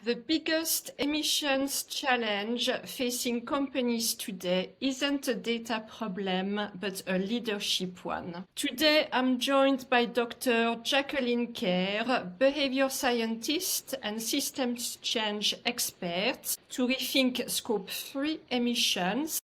The biggest emissions challenge facing companies today isn't a data problem, but a leadership one. Today, I'm joined by Dr. Jacqueline Kerr, behavior scientist and systems change expert, to rethink Scope 3 emissions,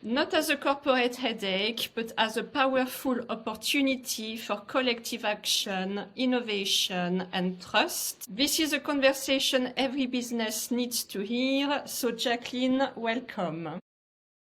not as a corporate headache, but as a powerful opportunity for collective action, innovation, and trust. This is a conversation every business needs to hear. So, Jacqueline, welcome.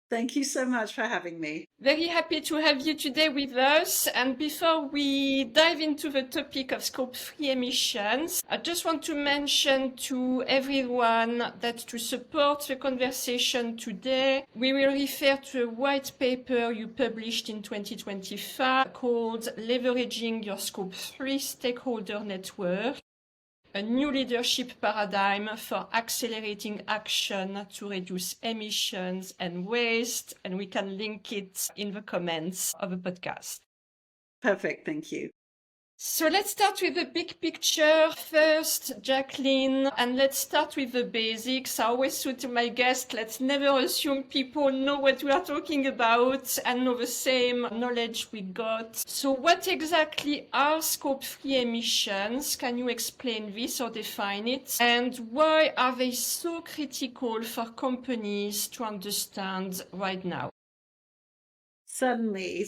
Thank you so much for having me. Very happy to have you today with us. And before we dive into the topic of Scope 3 emissions, I just want to mention to everyone that to support the conversation today, we will refer to a white paper you published in 2025 called Leveraging Your Scope 3 Stakeholder Network, a new leadership paradigm for accelerating action to reduce emissions and waste, and we can link it in the comments of the podcast. Perfect, thank you. So let's start with the big picture first, Jacqueline, and let's start with the basics. I always say to my guests, let's never assume people know what we are talking about and know the same knowledge we got. So what exactly are Scope 3 emissions? Can you explain this or define it? And why are they so critical for companies to understand right now? Certainly.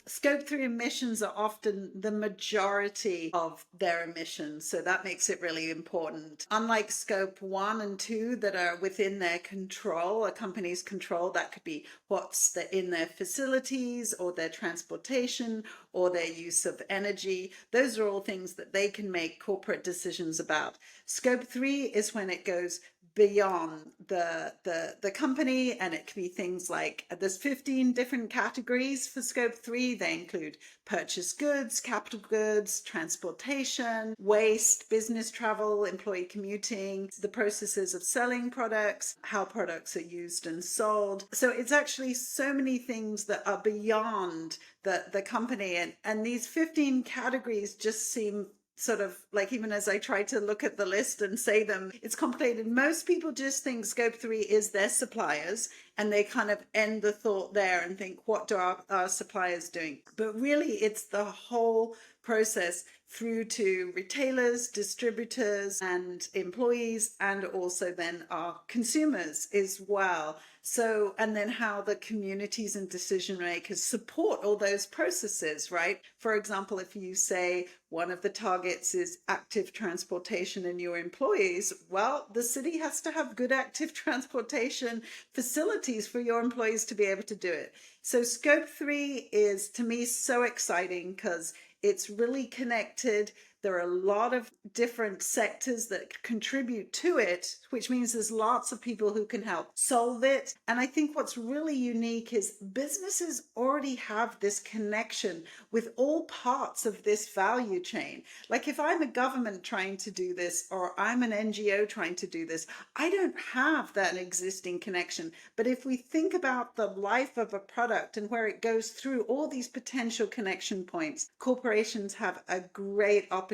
Scope 3 emissions are often the majority of their emissions, so that makes it really important. Unlike Scope 1 and 2 that are within their control, a company's control, that could be what's in their facilities or their transportation or their use of energy. Those are all things that they can make corporate decisions about. Scope 3 is when it goes beyond the company, and it can be things like there's 15 different categories for Scope 3. They include purchased goods, capital goods, transportation, waste, business travel, employee commuting, the processes of selling products, how products are used and sold. So it's actually so many things that are beyond the company, and these 15 categories just seem sort of like, even as I try to look at the list and say them, it's complicated. Most people just think Scope 3 is their suppliers, and they kind of end the thought there and think, what do our suppliers doing? But really, it's the whole process through to retailers, distributors, and employees, and also then our consumers as well. So, and then how the communities and decision makers support all those processes, right? For example, if you say one of the targets is active transportation in your employees, well, the city has to have good active transportation facilities for your employees to be able to do it. So Scope 3 is, to me, so exciting because it's really connected. There are a lot of different sectors that contribute to it, which means there's lots of people who can help solve it. And I think what's really unique is businesses already have this connection with all parts of this value chain. Like if I'm a government trying to do this, or I'm an NGO trying to do this, I don't have that existing connection. But if we think about the life of a product and where it goes through all these potential connection points, corporations have a great opportunity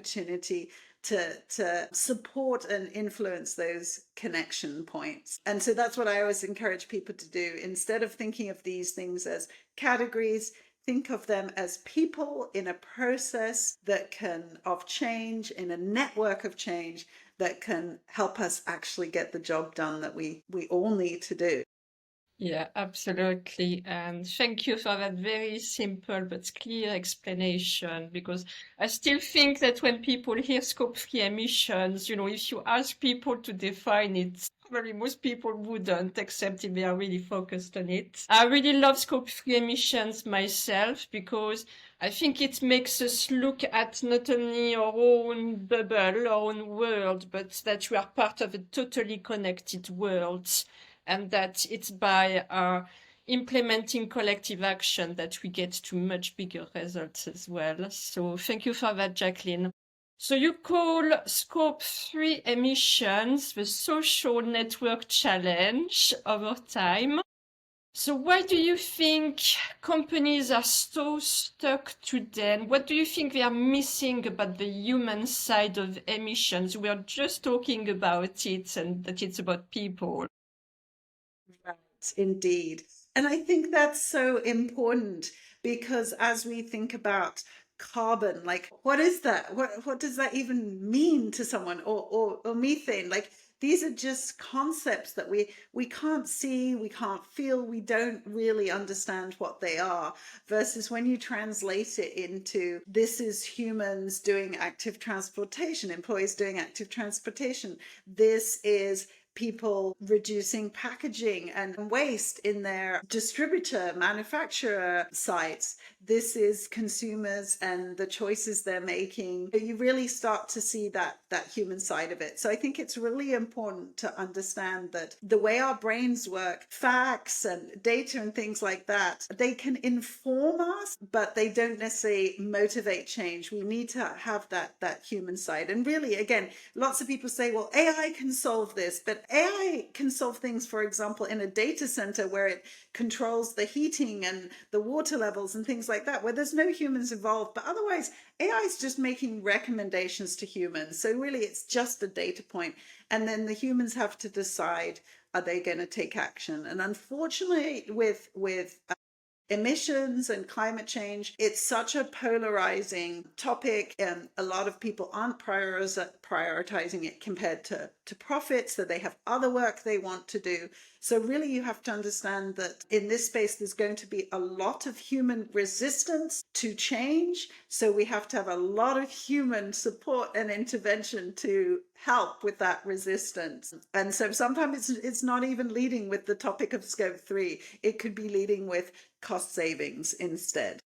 to support and influence those connection points. And so that's what I always encourage people to do. Instead of thinking of these things as categories, think of them as people in a process of change, in a network of change that can help us actually get the job done that we all need to do. Yeah, absolutely. And thank you for that very simple but clear explanation, because I still think that when people hear Scope 3 emissions, if you ask people to define it, probably most people wouldn't, except if they are really focused on it. I really love Scope 3 emissions myself because I think it makes us look at not only our own bubble, our own world, but that we are part of a totally connected world. And that it's by implementing collective action that we get to much bigger results as well. So thank you for that, Jacqueline. So you call Scope 3 emissions the social network challenge over time. So why do you think companies are so stuck today? And what do you think they are missing about the human side of emissions? We are just talking about it and that it's about people. Right, indeed. And I think that's so important because as we think about carbon, like what is that? What does that even mean to someone? Or methane? Like these are just concepts that we can't see, we can't feel, we don't really understand what they are. Versus when you translate it into this is humans doing active transportation, employees doing active transportation. This is people reducing packaging and waste in their distributor manufacturer sites. This is consumers and the choices they're making. You really start to see that human side of it. So I think it's really important to understand that the way our brains work, facts and data and things like that, they can inform us, but they don't necessarily motivate change. We need to have that human side. And really, again, lots of people say, well, AI can solve this, but AI can solve things, for example, in a data center where it controls the heating and the water levels and things like that, where there's no humans involved. But otherwise, AI is just making recommendations to humans. So really, it's just a data point. And then the humans have to decide, are they going to take action? And unfortunately, with emissions and climate change, it's such a polarizing topic, and a lot of people aren't prioritizing it compared to profits, that they have other work they want to do. So really you have to understand that in this space there's going to be a lot of human resistance to change, so we have to have a lot of human support and intervention to help with that resistance. And so sometimes it's not even leading with the topic of scope 3, it could be leading with cost savings instead.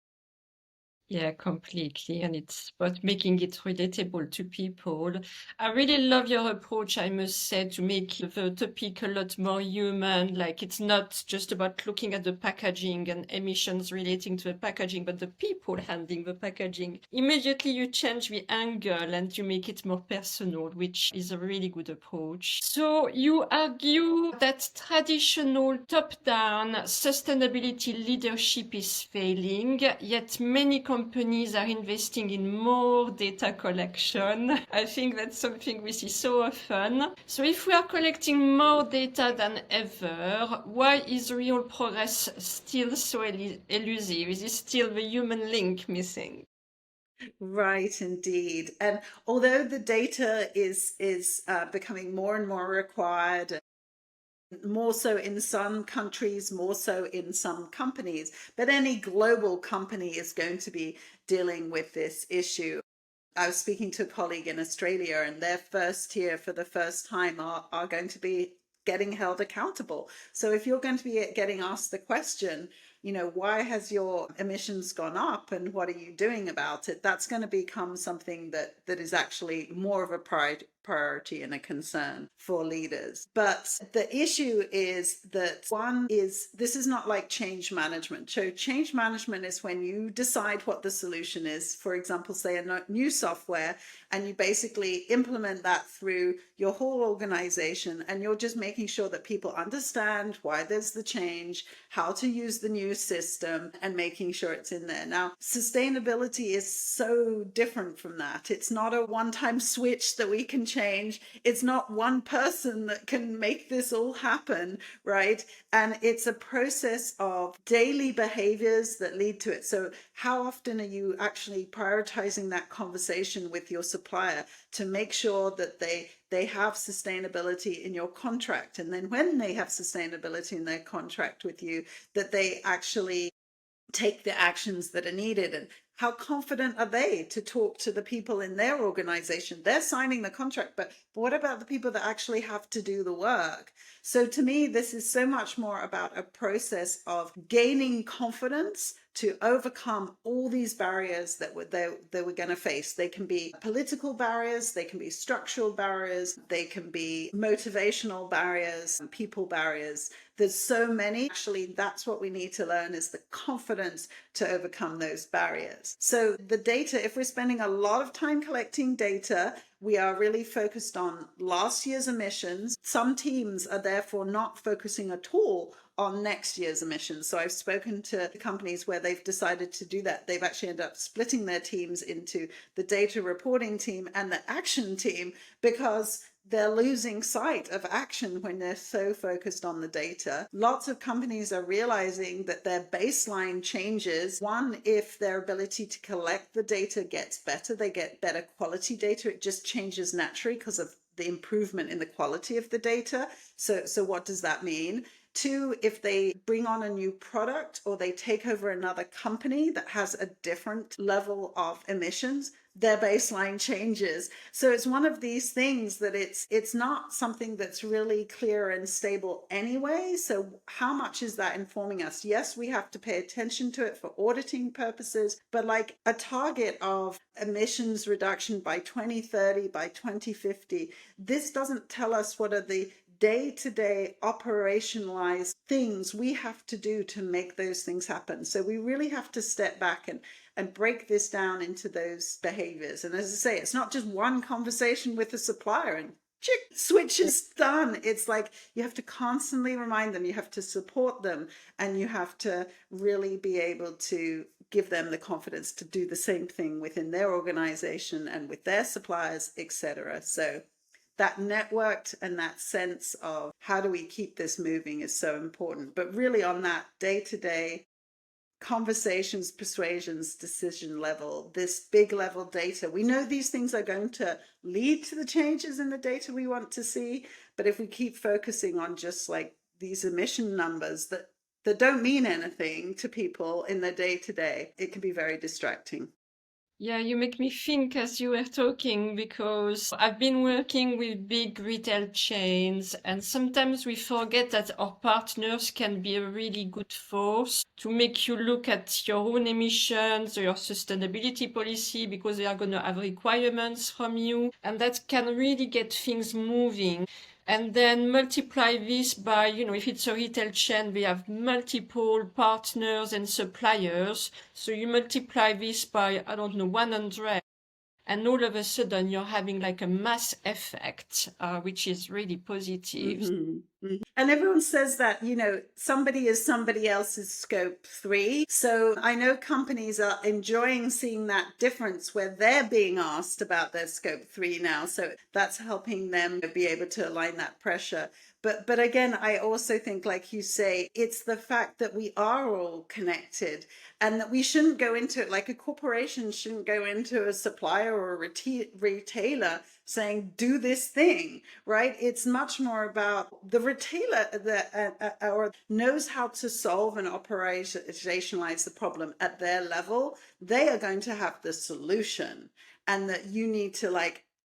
Yeah, completely. And it's about making it relatable to people. I really love your approach, I must say, to make the topic a lot more human. Like it's not just about looking at the packaging and emissions relating to the packaging, but the people handling the packaging. Immediately you change the angle and you make it more personal, which is a really good approach. So you argue that traditional top-down sustainability leadership is failing, yet many companies are investing in more data collection. I think that's something we see so often. So if we are collecting more data than ever, why is real progress still so elusive? Is it still the human link missing? Right, indeed. And although the data is becoming more and more required, more so in some countries, more so in some companies, but any global company is going to be dealing with this issue. I was speaking to a colleague in Australia, and their first year for the first time are going to be getting held accountable. So if you're going to be getting asked the question, why has your emissions gone up and what are you doing about it? That's going to become something that is actually more of a priority and a concern for leaders. But the issue is that this is not like change management. So change management is when you decide what the solution is, for example, say a new software, and you basically implement that through your whole organization, and you're just making sure that people understand why there's the change, how to use the new system, and making sure it's in there. Now, sustainability is so different from that. It's not a one-time switch that we can change. It's not one person that can make this all happen, right? And it's a process of daily behaviors that lead to it. So how often are you actually prioritizing that conversation with your supplier to make sure that they have sustainability in your contract? And then when they have sustainability in their contract with you, that they actually take the actions that are needed. And how confident are they to talk to the people in their organization? They're signing the contract, but what about the people that actually have to do the work? So to me, this is so much more about a process of gaining confidence to overcome all these barriers that they were going to face. They can be political barriers, they can be structural barriers, they can be motivational barriers, and people barriers. There's so many. Actually, that's what we need to learn, is the confidence to overcome those barriers. suppliers. So the data, if we're spending a lot of time collecting data, we are really focused on last year's emissions. Some teams are therefore not focusing at all on next year's emissions. So I've spoken to companies where they've decided to do that. They've actually ended up splitting their teams into the data reporting team and the action team because they're losing sight of action when they're so focused on the data. Lots of companies are realizing that their baseline changes. One, if their ability to collect the data gets better, they get better quality data. It just changes naturally because of the improvement in the quality of the data. So what does that mean? Two, if they bring on a new product or they take over another company that has a different level of emissions, their baseline changes. So it's one of these things that it's not something that's really clear and stable anyway. So how much is that informing us? Yes, we have to pay attention to it for auditing purposes, but like a target of emissions reduction by 2030, by 2050, this doesn't tell us what are the day-to-day operationalized things we have to do to make those things happen. So we really have to step back and break this down into those behaviors. And as I say, it's not just one conversation with the supplier and switch is done. It's like you have to constantly remind them, you have to support them, and you have to really be able to give them the confidence to do the same thing within their organization and with their suppliers, etc. So that networked and that sense of how do we keep this moving is so important. But really on that day-to-day conversations, persuasions, decision level, this big level data, we know these things are going to lead to the changes in the data we want to see. But if we keep focusing on just like these emission numbers that don't mean anything to people in their day-to-day, it can be very distracting. Yeah, you make me think as you were talking because I've been working with big retail chains, and sometimes we forget that our partners can be a really good force to make you look at your own emissions or your sustainability policy because they are going to have requirements from you, and that can really get things moving. And then multiply this by, if it's a retail chain, we have multiple partners and suppliers. So you multiply this by, 100. And all of a sudden you're having like a mass effect, which is really positive. Mm-hmm. Mm-hmm. And everyone says that, somebody is somebody else's scope 3. So I know companies are enjoying seeing that difference where they're being asked about their scope 3 now. So that's helping them be able to align that pressure. But again, I also think, like you say, it's the fact that we are all connected and that we shouldn't go into it like a corporation shouldn't go into a supplier or a retailer saying, do this thing, right? It's much more about the retailer that or knows how to solve and operationalize the problem at their level. They are going to have the solution, and that you need to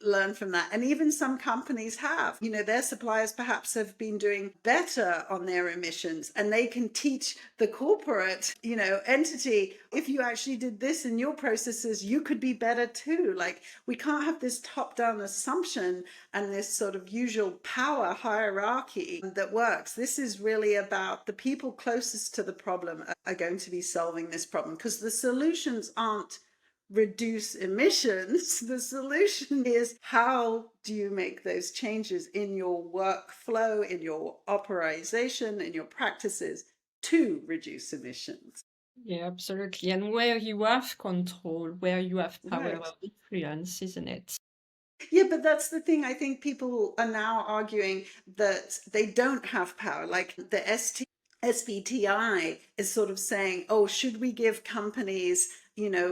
learn from that. And even some companies have, their suppliers perhaps have been doing better on their emissions, and they can teach the corporate, entity, if you actually did this in your processes, you could be better too. Like, we can't have this top-down assumption and this sort of usual power hierarchy that works. This is really about the people closest to the problem are going to be solving this problem, because the solutions aren't reduce emissions. The solution is, how do you make those changes in your workflow, in your operation, in your practices to reduce emissions? Yeah, absolutely. And where you have control, where you have power Right. of influence, isn't it? Yeah, but that's the thing. I think people are now arguing that they don't have power. Like the SBTI is sort of saying, oh, should we give companies,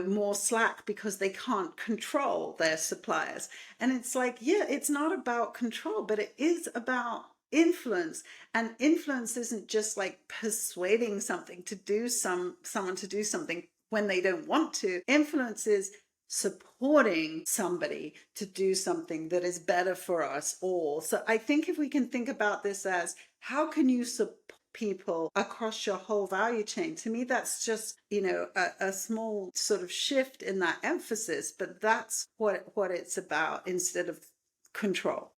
more slack because they can't control their suppliers? And it's like, yeah, it's not about control, but it is about influence. And influence isn't just like persuading someone to do something when they don't want to. Influence is supporting somebody to do something that is better for us all. So I think if we can think about this as, how can you support people across your whole value chain? To me, that's just, a small sort of shift in that emphasis, but that's what it's about, instead of control.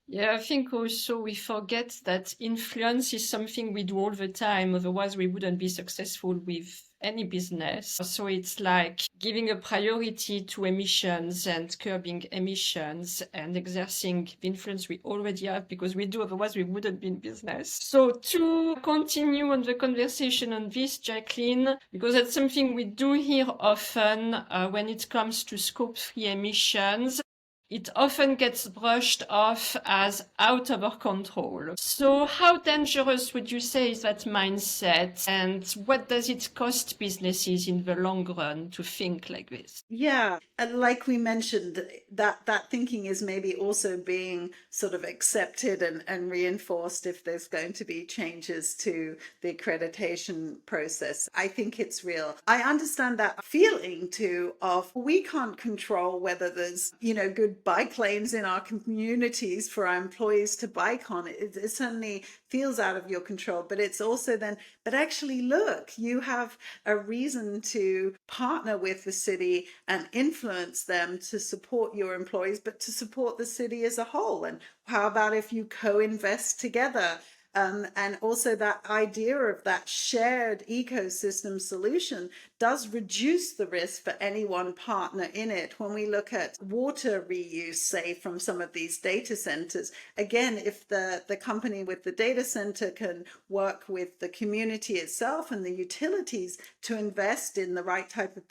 Yeah, I think also we forget that influence is something we do all the time. Otherwise, we wouldn't be successful with any business. So it's like giving a priority to emissions and curbing emissions and exerting the influence we already have, because we do, otherwise we wouldn't be in business. So to continue on the conversation on this, Jacqueline, because that's something we do hear often when it comes to scope 3 emissions, it often gets brushed off as out of our control. So how dangerous would you say is that mindset, and what does it cost businesses in the long run to think like this? Yeah, and like we mentioned, that thinking is maybe also being sort of accepted and reinforced if there's going to be changes to the accreditation process. I think it's real. I understand that feeling too of we can't control whether there's, good bike lanes in our communities for our employees to bike on. It certainly feels out of your control, but it's also then, but actually look, you have a reason to partner with the city and influence them to support your employees, but to support the city as a whole. And how about if you co-invest together? And also that idea of that shared ecosystem solution does reduce the risk for any one partner in it. When we look at water reuse, say, from some of these data centers, again, if the company with the data center can work with the community itself and the utilities to invest in the right type of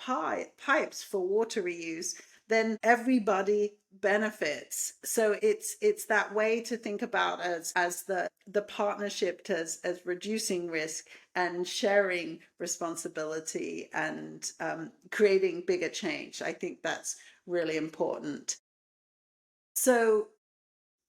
pipes for water reuse, then everybody benefits. So it's that way to think about as the partnership as reducing risk and sharing responsibility and creating bigger change. I think that's really important. So,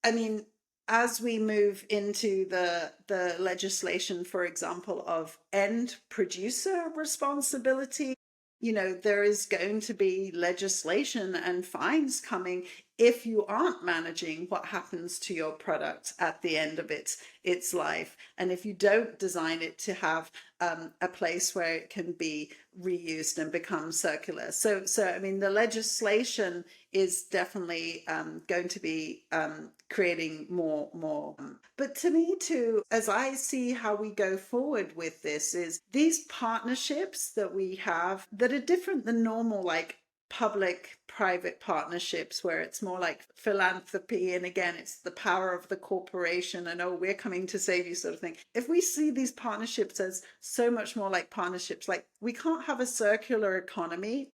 I mean, as we move into the legislation, for example, of end producer responsibility, there is going to be legislation and fines coming if you aren't managing what happens to your product at the end of its life, and if you don't design it to have a place where it can be reused and become circular. So I mean, the legislation is definitely going to be creating more. But to me too, as I see how we go forward with this, is these partnerships that we have that are different than normal, like public-private partnerships, where it's more like philanthropy, and again, it's the power of the corporation and, oh, we're coming to save you sort of thing. If we see these partnerships as so much more like partnerships, like we can't have a circular economy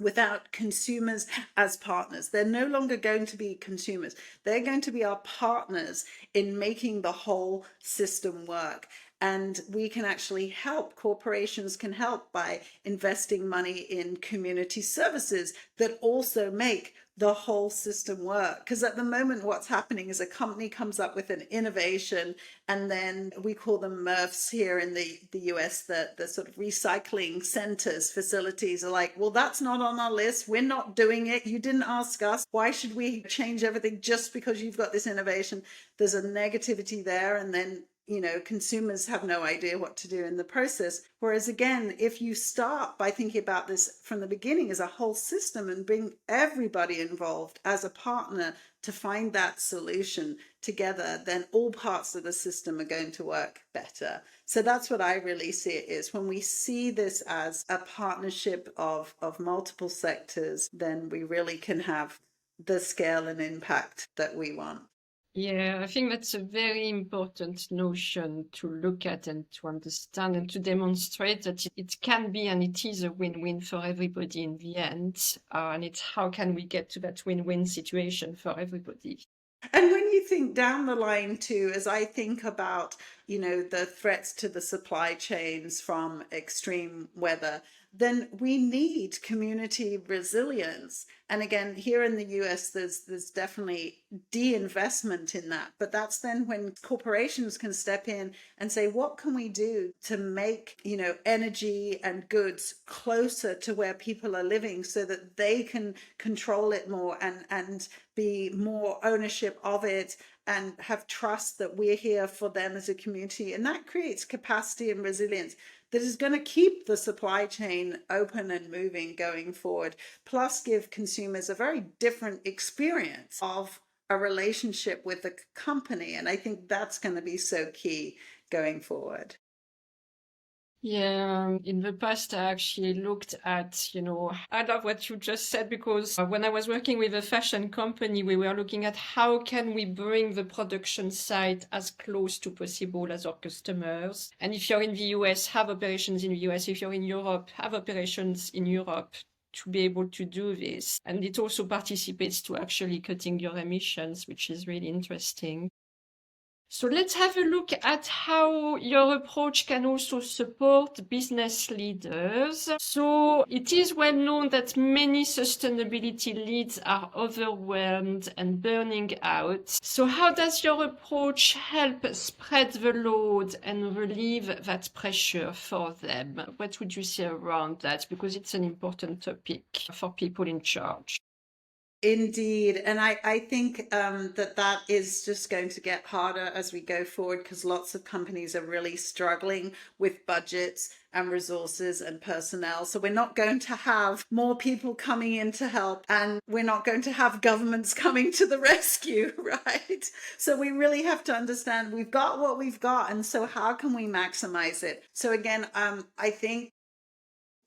without consumers as partners. They're no longer going to be consumers. They're going to be our partners in making the whole system work. And we can actually help, corporations can help by investing money in community services that also make the whole system work. Because at the moment, what's happening is a company comes up with an innovation, and then we call them MRFs here in the US, the sort of recycling centers, facilities are like, well, that's not on our list. We're not doing it. You didn't ask us. Why should we change everything just because you've got this innovation? There's a negativity there. And then consumers have no idea what to do in the process. Whereas again, if you start by thinking about this from the beginning as a whole system and bring everybody involved as a partner to find that solution together, then all parts of the system are going to work better. So that's what I really see it is. When we see this as a partnership of multiple sectors, then we really can have the scale and impact that we want. Yeah, I think that's a very important notion to look at and to understand and to demonstrate that it can be and it is a win-win for everybody in the end. And it's how can we get to that win-win situation for everybody. And when you think down the line too, as I think about, the threats to the supply chains from extreme weather, then we need community resilience. And again, here in the US, there's definitely de-investment in that. But that's then when corporations can step in and say, what can we do to make, energy and goods closer to where people are living so that they can control it more and be more ownership of it and have trust that we're here for them as a community. And that creates capacity and resilience that is going to keep the supply chain open and moving going forward, plus give consumers a very different experience of a relationship with the company. And I think that's going to be so key going forward. Yeah, in the past, I actually looked at, I love what you just said because when I was working with a fashion company, we were looking at how can we bring the production site as close to possible as our customers. And if you're in the US, have operations in the US. If you're in Europe, have operations in Europe to be able to do this. And it also participates to actually cutting your emissions, which is really interesting. So let's have a look at how your approach can also support business leaders. So it is well known that many sustainability leads are overwhelmed and burning out. So how does your approach help spread the load and relieve that pressure for them? What would you say around that? Because it's an important topic for people in charge. Indeed. And I think that is just going to get harder as we go forward because lots of companies are really struggling with budgets and resources and personnel. So we're not going to have more people coming in to help, and we're not going to have governments coming to the rescue, right? So we really have to understand we've got what we've got. And so how can we maximize it? So again, I think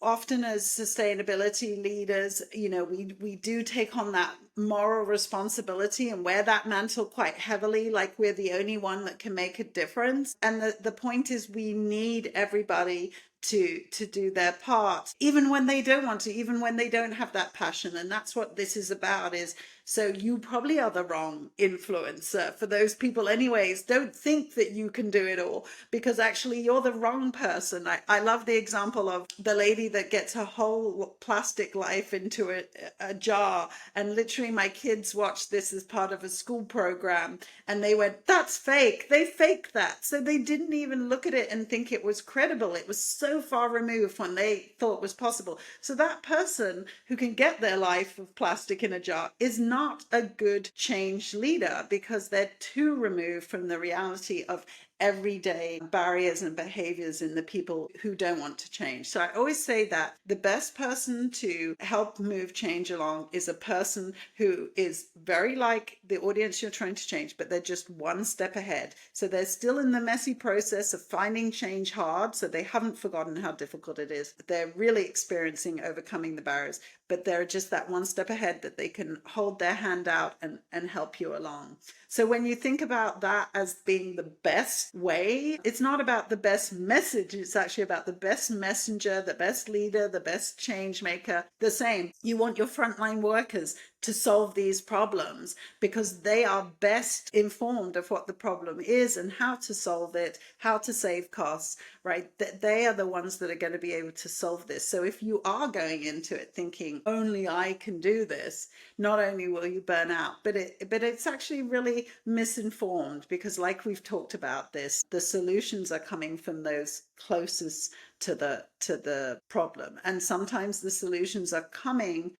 often as sustainability leaders, we do take on that moral responsibility and wear that mantle quite heavily, like we're the only one that can make a difference. And the point is we need everybody to do their part, even when they don't want to, even when they don't have that passion. And that's what this is about, is so you probably are the wrong influencer for those people anyways. Don't think that you can do it all, because actually you're the wrong person. I love the example of the lady that gets her whole plastic life into a jar. And literally my kids watched this as part of a school program and they went, that's fake. They faked that. So they didn't even look at it and think it was credible. It was so far removed when they thought was possible. So that person who can get their life of plastic in a jar is not a good change leader, because they're too removed from the reality of everyday barriers and behaviors in the people who don't want to change. So I always say that the best person to help move change along is a person who is very like the audience you're trying to change, but they're just one step ahead. So they're still in the messy process of finding change hard. So they haven't forgotten how difficult it is. They're really experiencing overcoming the barriers, but they're just that one step ahead that they can hold their hand out and help you along. So when you think about that as being the best way, it's not about the best message. It's actually about the best messenger, the best leader, the best change maker. The same. You want your frontline workers to solve these problems because they are best informed of what the problem is and how to solve it, how to save costs, right? They are the ones that are going to be able to solve this. So if you are going into it thinking only I can do this, not only will you burn out, but it's actually really misinformed, because like we've talked about this, the solutions are coming from those closest to the problem. And sometimes the solutions are coming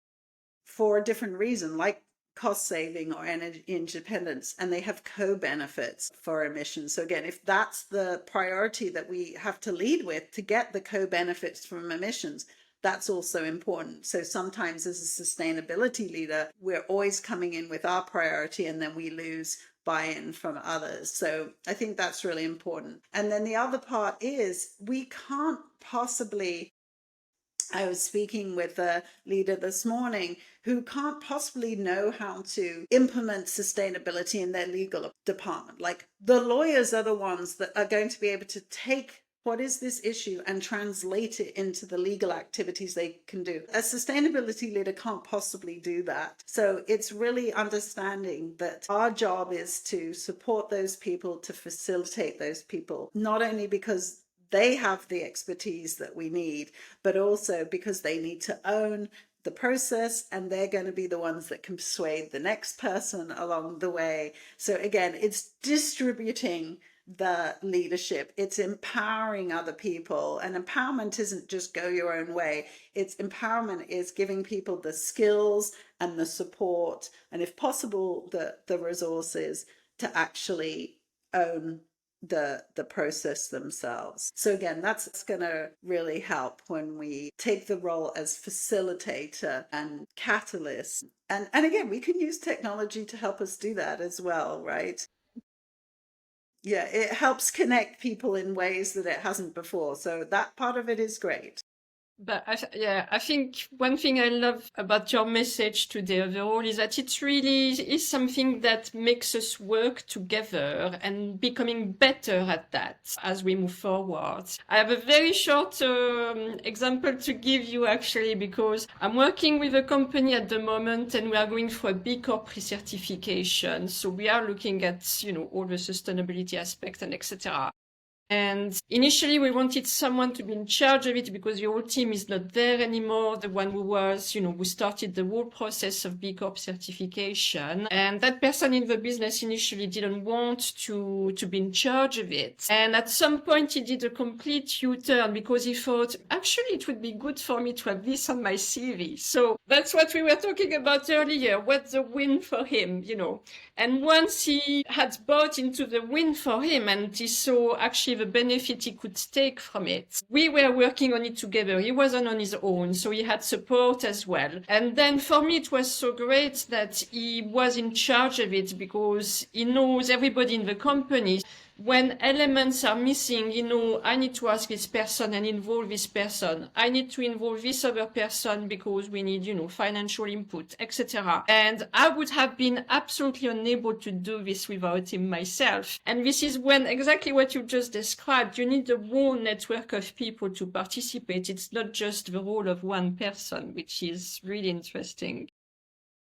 for a different reason, like cost saving or energy independence, and they have co-benefits for emissions. So again, if that's the priority that we have to lead with to get the co-benefits from emissions, that's also important. So sometimes as a sustainability leader, we're always coming in with our priority and then we lose buy-in from others. So I think that's really important. And then the other part is we can't possibly, I was speaking with a leader this morning who can't possibly know how to implement sustainability in their legal department. Like, the lawyers are the ones that are going to be able to take what is this issue and translate it into the legal activities they can do. A sustainability leader can't possibly do that. So it's really understanding that our job is to support those people, to facilitate those people, not only because they have the expertise that we need, but also because they need to own the process, and they're going to be the ones that can persuade the next person along the way. So again, it's distributing the leadership, it's empowering other people. And empowerment isn't just go your own way. It's empowerment is giving people the skills and the support, and if possible, the resources to actually own the process themselves. So again, that's going to really help when we take the role as facilitator and catalyst. And again, we can use technology to help us do that as well, right? Yeah, it helps connect people in ways that it hasn't before. So that part of it is great. But yeah, I think one thing I love about your message today overall is that it really is something that makes us work together and becoming better at that as we move forward. I have a very short example to give you actually, because I'm working with a company at the moment and we are going for a B Corp recertification. So we are looking at, all the sustainability aspects and etc. And initially, we wanted someone to be in charge of it because the whole team is not there anymore. The one who was, who started the whole process of B Corp certification. And that person in the business initially didn't want to be in charge of it. And at some point, he did a complete U-turn because he thought, actually, it would be good for me to have this on my CV. So that's what we were talking about earlier. What's the win for him, And once he had bought into the win for him and he saw actually the benefit he could take from it, we were working on it together. He wasn't on his own, so he had support as well. And then for me, it was so great that he was in charge of it because he knows everybody in the company. When elements are missing, I need to ask this person and involve this person. I need to involve this other person because we need, financial input, etc. And I would have been absolutely unable to do this without him myself. And this is when exactly what you just described, you need a whole network of people to participate. It's not just the role of one person, which is really interesting.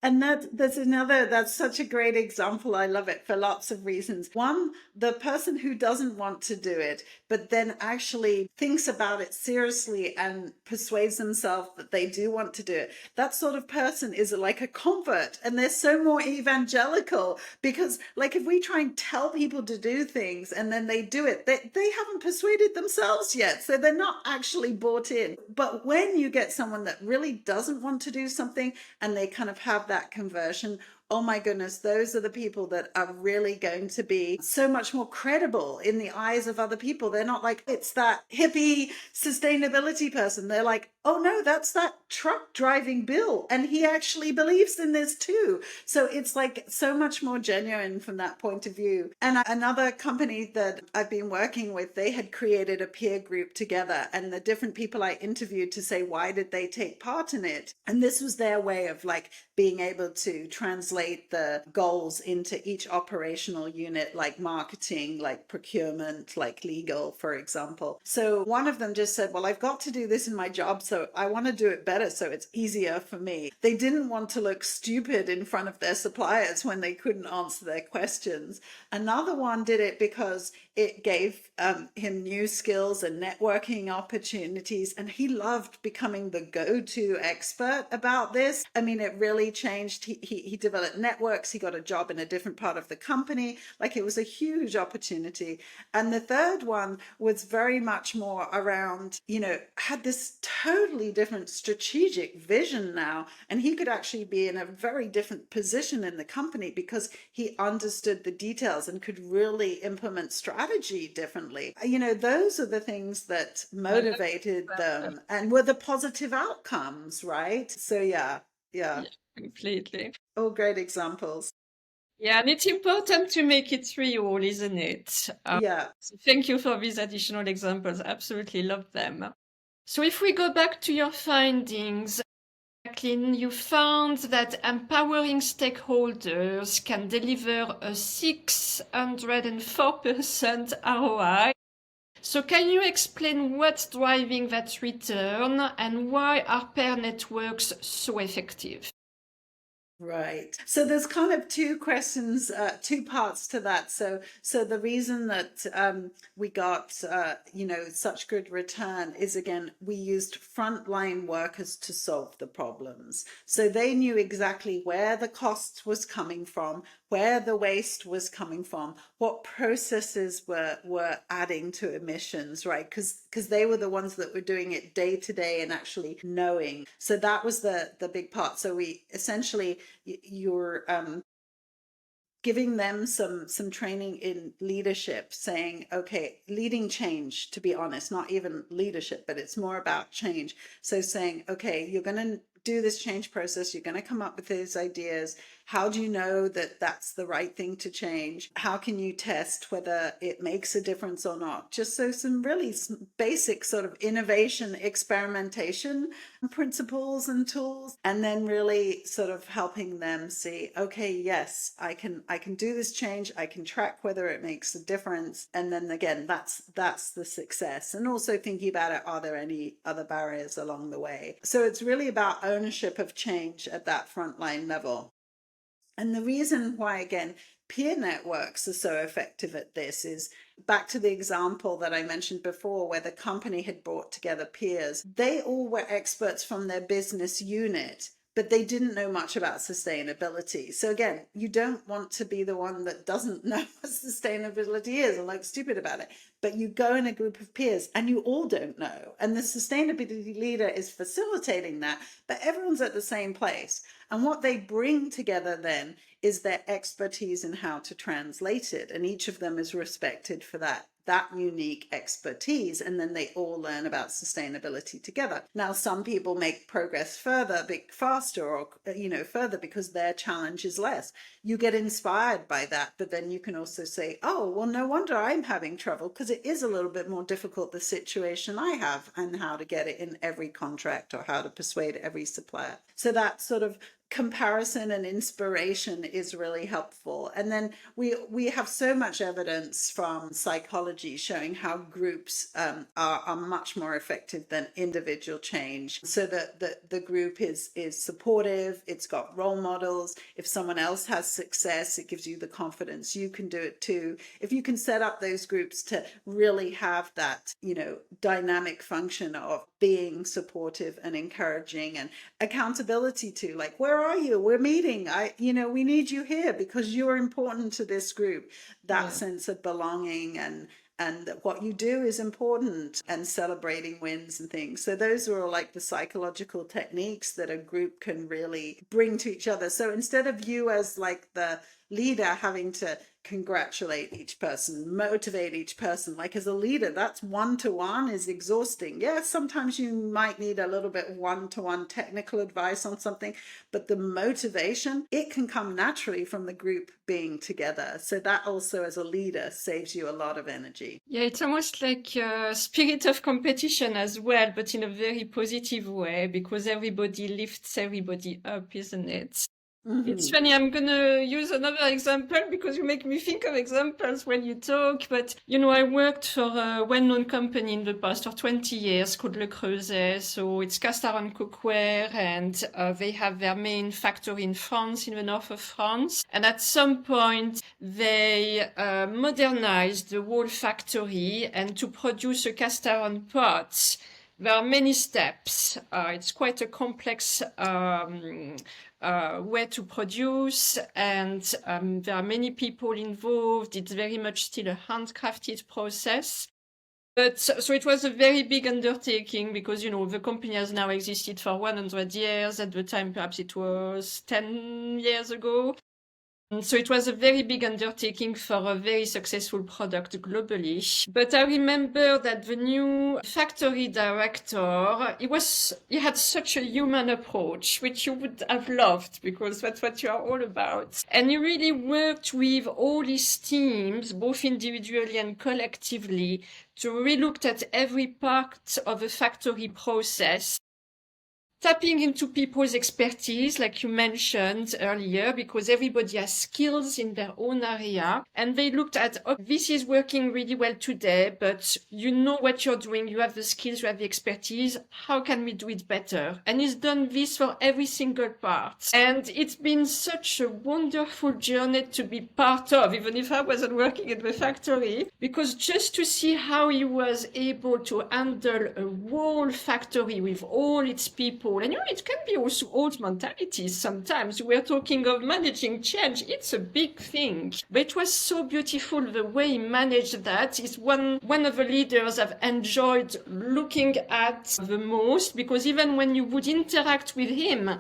And that's such a great example. I love it for lots of reasons. One, the person who doesn't want to do it, but then actually thinks about it seriously and persuades themselves that they do want to do it. That sort of person is like a convert, and they're so more evangelical because, like, if we try and tell people to do things and then they do it, they haven't persuaded themselves yet. So they're not actually bought in. But when you get someone that really doesn't want to do something and they kind of have that conversion, oh my goodness, those are the people that are really going to be so much more credible in the eyes of other people. They're not like, it's that hippie sustainability person. They're like, oh no, that's that truck driving Bill. And he actually believes in this too. So it's like so much more genuine from that point of view. And another company that I've been working with, they had created a peer group together, and the different people I interviewed to say, why did they take part in it? And this was their way of like being able to translate the goals into each operational unit, like marketing, like procurement, like legal, for example. So one of them just said, well, I've got to do this in my job, so I want to do it better so it's easier for me. They didn't want to look stupid in front of their suppliers when they couldn't answer their questions. Another one did it because it gave him new skills and networking opportunities, and he loved becoming the go-to expert about this. I mean, it really changed. He developed networks. He got a job in a different part of the company. Like, it was a huge opportunity. And the third one was very much more around, had this totally different strategic vision now, and he could actually be in a very different position in the company because he understood the details and could really implement strategy differently. Those are the things that motivated them and were the positive outcomes, right? So yeah. Yeah, completely. All great examples. Yeah, and it's important to make it real, isn't it? Yeah. So thank you for these additional examples. Absolutely love them. So if we go back to your findings, Jacqueline, you found that empowering stakeholders can deliver a 604% ROI. So can you explain what's driving that return and why are pair networks so effective? Right. So there's kind of two questions, two parts to that. So the reason that we got such good return is, again, we used frontline workers to solve the problems. So they knew exactly where the cost was coming from, where the waste was coming from, what processes were adding to emissions, right? Because they were the ones that were doing it day to day and actually knowing. So that was the big part. So we essentially, you're giving them some training in leadership, saying, okay, leading change, to be honest, not even leadership, but it's more about change. So saying, okay, you're going to do this change process. You're going to come up with these ideas. How do you know that that's the right thing to change? How can you test whether it makes a difference or not? Just so some really basic sort of innovation, experimentation principles and tools, and then really sort of helping them see, okay, yes, I can do this change. I can track whether it makes a difference. And then again, that's the success. And also thinking about it, are there any other barriers along the way? So it's really about ownership of change at that frontline level. And the reason why, again, peer networks are so effective at this is back to the example that I mentioned before, where the company had brought together peers. They all were experts from their business unit, but they didn't know much about sustainability. So again, you don't want to be the one that doesn't know what sustainability is or looks stupid about it. But you go in a group of peers and you all don't know. And the sustainability leader is facilitating that, but everyone's at the same place. And what they bring together then is their expertise in how to translate it. And each of them is respected for that unique expertise. And then they all learn about sustainability together. Now, some people make progress further, faster, or, further because their challenge is less. You get inspired by that, but then you can also say, oh, well, no wonder I'm having trouble, because it is a little bit more difficult, the situation I have, and how to get it in every contract or how to persuade every supplier. So that sort of comparison and inspiration is really helpful. And then we have so much evidence from psychology showing how groups are much more effective than individual change. So that the group is supportive, it's got role models. If someone else has success, it gives you the confidence you can do it too. If you can set up those groups to really have that, dynamic function of being supportive and encouraging and accountability too, like, where are you? We're meeting. We need you here because you're important to this group. That sense of belonging and that what you do is important, and celebrating wins and things. So those are all like the psychological techniques that a group can really bring to each other. So instead of you as like the leader having to congratulate each person, motivate each person, like as a leader, that's one-to-one is exhausting. Yes, sometimes you might need a little bit one-to-one technical advice on something, but the motivation, it can come naturally from the group being together. So that also as a leader saves you a lot of energy. Yeah, it's almost like a spirit of competition as well, but in a very positive way, because everybody lifts everybody up, isn't it? Mm-hmm. It's funny, I'm going to use another example because you make me think of examples when you talk. But, I worked for a well-known company in the past for 20 years called Le Creuset. So it's cast iron cookware, and they have their main factory in France, in the north of France. And at some point, they modernized the whole factory, and to produce a cast iron pot, there are many steps. It's quite a complex way to produce, and there are many people involved. It's very much still a handcrafted process. But so it was a very big undertaking because, the company has now existed for 100 years. At the time, perhaps it was 10 years ago. So it was a very big undertaking for a very successful product globally. But I remember that the new factory director, he had such a human approach, which you would have loved because that's what you are all about. And he really worked with all his teams, both individually and collectively, to relook at every part of the factory process, tapping into people's expertise, like you mentioned earlier, because everybody has skills in their own area. And they looked at, this is working really well today, but you know what you're doing. You have the skills, you have the expertise. How can we do it better? And he's done this for every single part. And it's been such a wonderful journey to be part of, even if I wasn't working at the factory, because just to see how he was able to handle a whole factory with all its people. And it can be also old mentalities sometimes. We're talking of managing change. It's a big thing. But it was so beautiful the way he managed that. It's one of the leaders I've enjoyed looking at the most, because even when you would interact with him,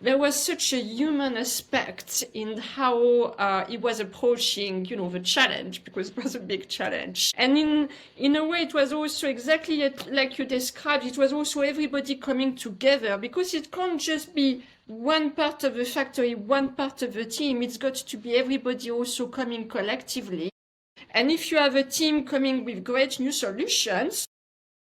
there was such a human aspect in how he was approaching, the challenge, because it was a big challenge. And in a way, it was also exactly like you described. It was also everybody coming together, because it can't just be one part of the factory, one part of the team. It's got to be everybody also coming collectively. And if you have a team coming with great new solutions,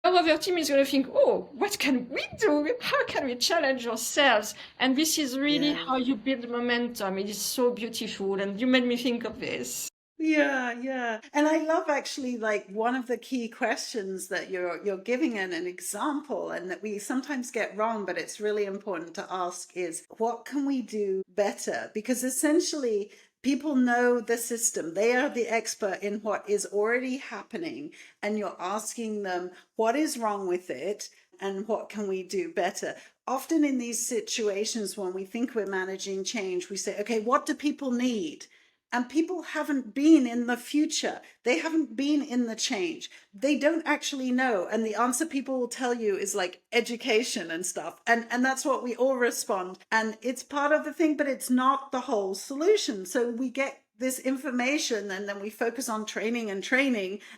our other team is going to think, oh, what can we do? How can we challenge ourselves? And this is really Yeah. how you build momentum. It is so beautiful. And you made me think of this. Yeah, yeah. And I love actually like one of the key questions that you're giving an example and that we sometimes get wrong, but it's really important to ask is what can we do better? Because essentially people know the system. They are the expert in what is already happening, and you're asking them what is wrong with it and what can we do better? Often in these situations when we think we're managing change, we say, okay, what do people need? And people haven't been in the future. They haven't been in the change. They don't actually know. And the answer people will tell you is like education and stuff. And that's what we all respond. And it's part of the thing, but it's not the whole solution. So we get this information and then we focus on training and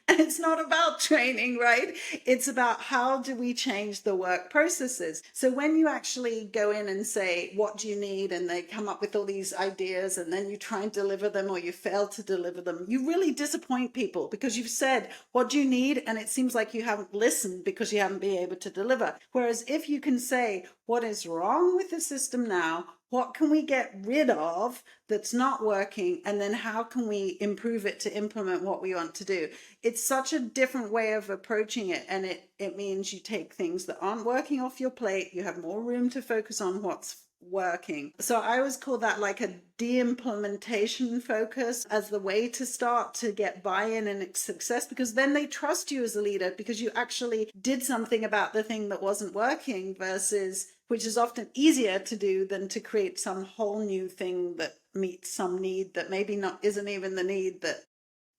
it's not about training, right? It's about how do we change the work processes. So when you actually go in and say what do you need, and they come up with all these ideas and then you try and deliver them or you fail to deliver them, you really disappoint people because you've said what do you need and it seems like you haven't listened because you haven't been able to deliver. Whereas if you can say what is wrong with the system now, what can we get rid of that's not working? And then how can we improve it to implement what we want to do? It's such a different way of approaching it. And it means you take things that aren't working off your plate. You have more room to focus on what's working. So I always call that like a de-implementation focus as the way to start to get buy-in and success, because then they trust you as a leader because you actually did something about the thing that wasn't working, versus which is often easier to do than to create some whole new thing that meets some need that maybe not isn't even the need that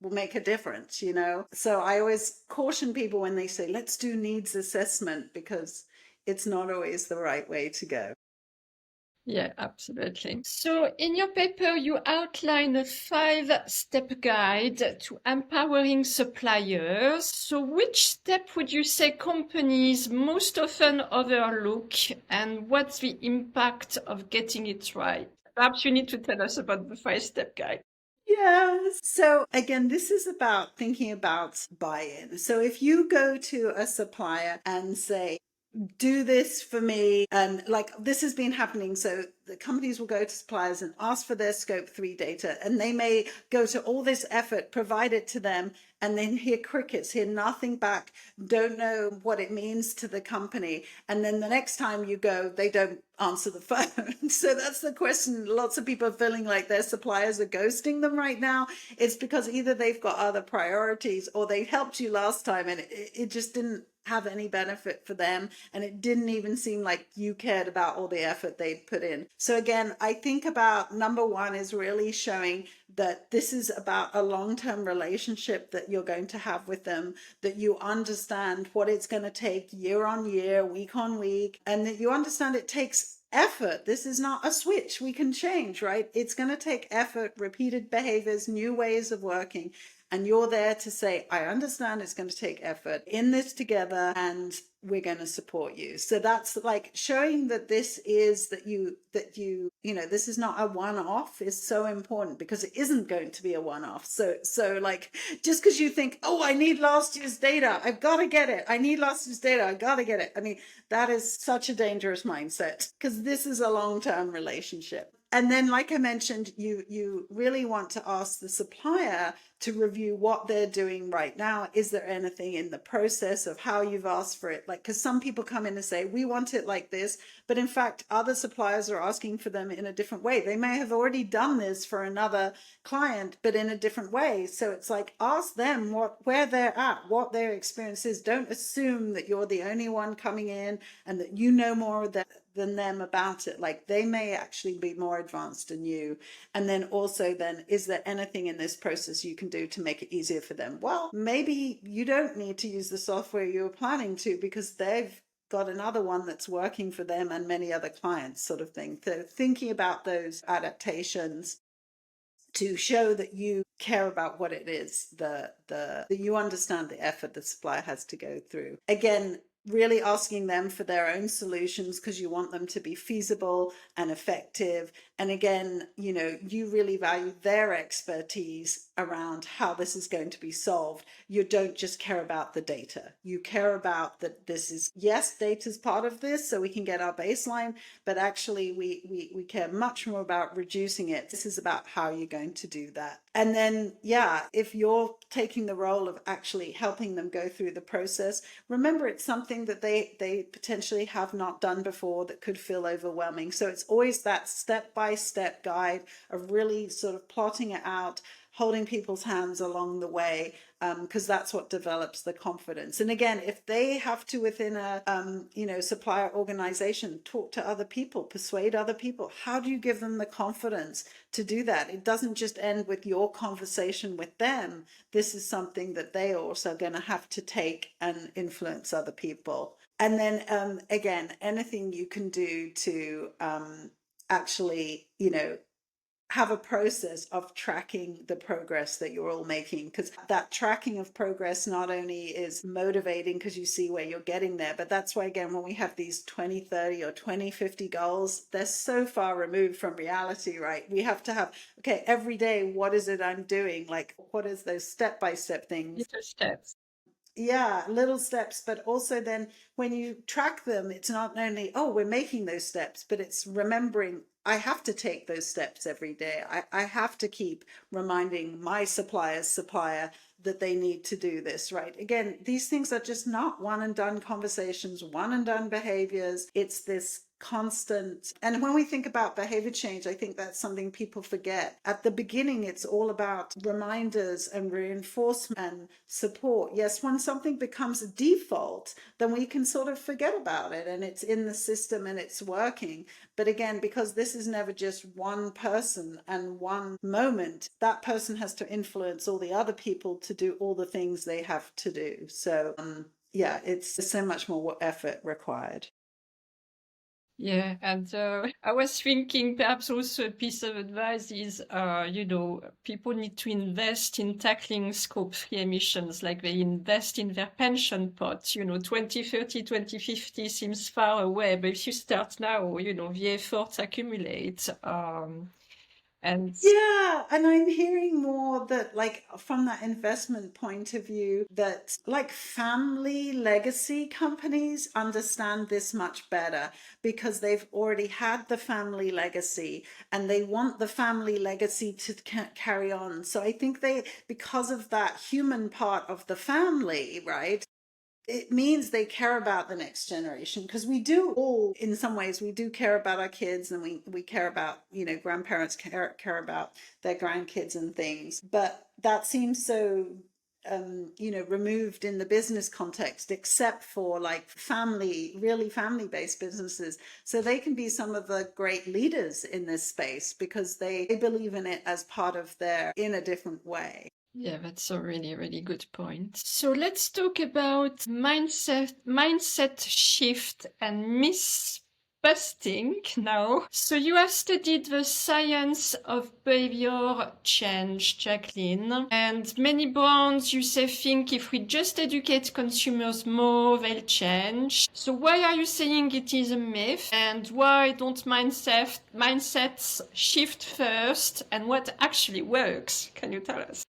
will make a difference, So I always caution people when they say, let's do needs assessment, because it's not always the right way to go. Yeah, absolutely. So in your paper, you outline a 5-step guide to empowering suppliers. So which step would you say companies most often overlook, and what's the impact of getting it right? Perhaps you need to tell us about the 5-step guide. Yes. So again, this is about thinking about buy-in. So if you go to a supplier and say, do this for me, and like this has been happening, so the companies will go to suppliers and ask for their scope 3 data, and they may go to all this effort, provide it to them, and then hear crickets, hear nothing back, don't know what it means to the company, and then the next time you go they don't answer the phone. So that's the question. Lots of people are feeling like their suppliers are ghosting them right now. It's because either they've got other priorities or they helped you last time and it just didn't have any benefit for them, and it didn't even seem like you cared about all the effort they'd put in. So again, I think about number one is really showing that this is about a long-term relationship that you're going to have with them, that you understand what it's going to take year on year, week on week, and that you understand it takes effort. This is not a switch we can change, right? It's going to take effort, repeated behaviors, new ways of working. And you're there to say, I understand it's going to take effort in this together, and we're going to support you. So that's like showing that this is this is not a one-off is so important, because it isn't going to be a one-off. So like, just because you think, oh, I need last year's data, I've got to get it. I need last year's data, I've got to get it. I mean, that is such a dangerous mindset, because this is a long-term relationship. And then, like I mentioned, you really want to ask the supplier to review what they're doing right now. Is there anything in the process of how you've asked for it? Like, because some people come in and say, we want it like this, but in fact, other suppliers are asking for them in a different way. They may have already done this for another client, but in a different way. So it's like, ask them where they're at, what their experience is. Don't assume that you're the only one coming in and that you know more than them about it. Like, they may actually be more advanced than you. And then also is there anything in this process you can do to make it easier for them? Well, maybe you don't need to use the software you were planning to, because they've got another one that's working for them and many other clients, sort of thing. So thinking about those adaptations to show that you care about what it is, that you understand the effort the supplier has to go through. Again, really asking them for their own solutions because you want them to be feasible and effective. And again, you really value their expertise around how this is going to be solved. You don't just care about the data. You care about that this is, yes, data is part of this, so we can get our baseline, but actually we care much more about reducing it. This is about how you're going to do that. And then, if you're taking the role of actually helping them go through the process, remember it's something that they potentially have not done before that could feel overwhelming. So it's always that step-by-step guide of really sort of plotting it out, holding people's hands along the way, because that's what develops the confidence. And again, if they have to, within a supplier organization, talk to other people, persuade other people, how do you give them the confidence to do that? It doesn't just end with your conversation with them. This is something that they are also going to have to take and influence other people. And then again, anything you can do to actually, have a process of tracking the progress that you're all making, because that tracking of progress not only is motivating because you see where you're getting there, but that's why, again, when we have these 2030 or 2050 goals, they're so far removed from reality, right? We have to have, okay, every day, what is it I'm doing? Like, what is those step-by-step things? Little steps. Yeah, little steps, but also then when you track them, it's not only, oh, we're making those steps, but it's remembering I have to take those steps every day. I have to keep reminding my supplier's supplier that they need to do this, right? Again, these things are just not one and done conversations, one and done behaviors. It's this constant. And when we think about behavior change, I think that's something people forget. At the beginning, it's all about reminders and reinforcement and support. Yes, when something becomes a default, then we can sort of forget about it and it's in the system and it's working. But again, because this is never just one person and one moment, that person has to influence all the other people to do all the things they have to do. So it's so much more effort required. Yeah, and I was thinking perhaps also a piece of advice is, people need to invest in tackling scope 3 emissions, like they invest in their pension pot. 2030, 2050 seems far away, but if you start now, the efforts accumulate. And I'm hearing more that, like, from that investment point of view, that like family legacy companies understand this much better because they've already had the family legacy and they want the family legacy to carry on. So I think because of that human part of the family, right? It means they care about the next generation, because we do all, in some ways, we do care about our kids, and we care about, grandparents care about their grandkids and things. But that seems so, removed in the business context, except for like really family-based businesses. So they can be some of the great leaders in this space because they believe in it as part of in a different way. Yeah, that's a really, really good point. So let's talk about mindset shift and busting now. So you have studied the science of behavior change, Jacqueline, and many brands, you say, think if we just educate consumers more, they'll change. So why are you saying it is a myth, and why don't mindsets shift first, and what actually works? Can you tell us?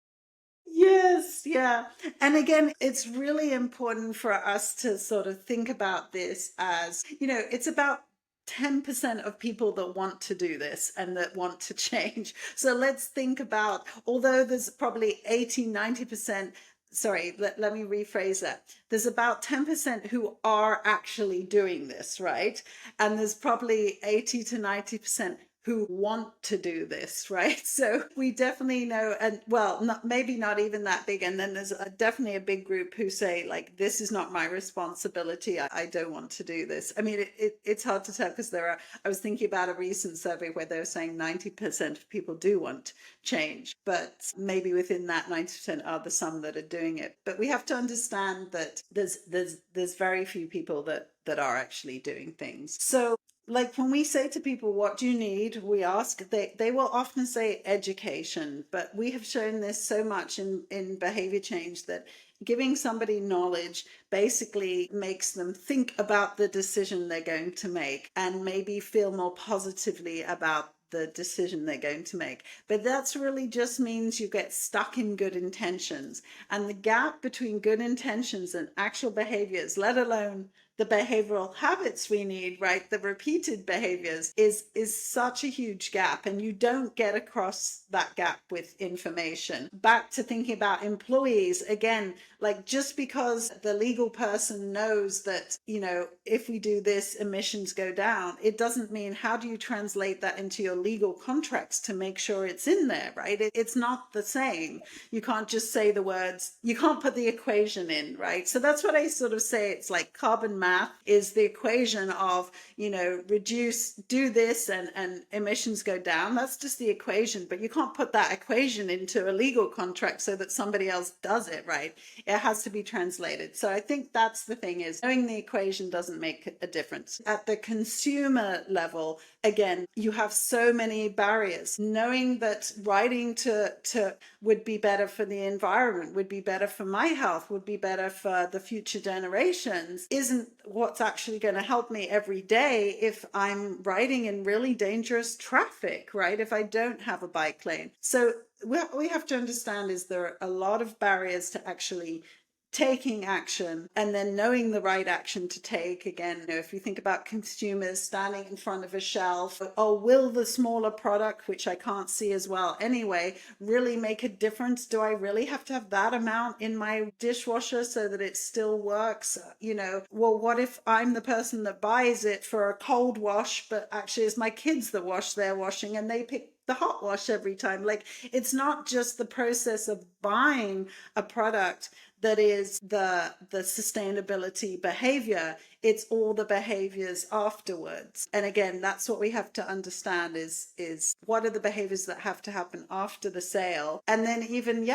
Yes, yeah. And again, it's really important for us to sort of think about this as, it's about 10% of people that want to do this and that want to change. So let's think about, although there's probably 80, 90%, sorry, let me rephrase that. There's about 10% who are actually doing this, right? And there's probably 80 to 90% who want to do this, right? So we definitely know, and well, maybe not even that big. And then there's definitely a big group who say, like, this is not my responsibility. I don't want to do this. I mean, it's hard to tell because I was thinking about a recent survey where they were saying 90% of people do want change, but maybe within that 90% are the some that are doing it. But we have to understand that there's very few people that are actually doing things. So like when we say to people, what do you need? We ask, they will often say education, but we have shown this so much in behavior change that giving somebody knowledge basically makes them think about the decision they're going to make and maybe feel more positively about the decision they're going to make. But that's really just means you get stuck in good intentions, and the gap between good intentions and actual behaviors, let alone the behavioral habits we need, right? The repeated behaviors is such a huge gap, and you don't get across that gap with information. Back to thinking about employees again, like just because the legal person knows that, you know, if we do this, emissions go down, it doesn't mean how do you translate that into your legal contracts to make sure it's in there, right? It's not the same. You can't just say the words, you can't put the equation in, right? So that's what I sort of say. It's like carbon math is the equation of, you know, do this and emissions go down. That's just the equation, but you can't put that equation into a legal contract so that somebody else does it, right? It has to be translated. So I think that's the thing, is knowing the equation doesn't make a difference. At the consumer level, again, you have so many barriers. Knowing that writing to would be better for the environment, would be better for my health, would be better for the future generations, isn't what's actually going to help me every day if I'm riding in really dangerous traffic, right? If I don't have a bike lane. So what we have to understand is there are a lot of barriers to actually taking action, and then knowing the right action to take. Again, you know, if you think about consumers standing in front of a shelf, oh, will the smaller product, which I can't see as well anyway, really make a difference? Do I really have to have that amount in my dishwasher so that it still works? You know, well, what if I'm the person that buys it for a cold wash, but actually it's my kids that wash their washing and they pick the hot wash every time? Like, it's not just the process of buying a product that is the sustainability behavior, it's all the behaviors afterwards. And again, that's what we have to understand is what are the behaviors that have to happen after the sale, and then even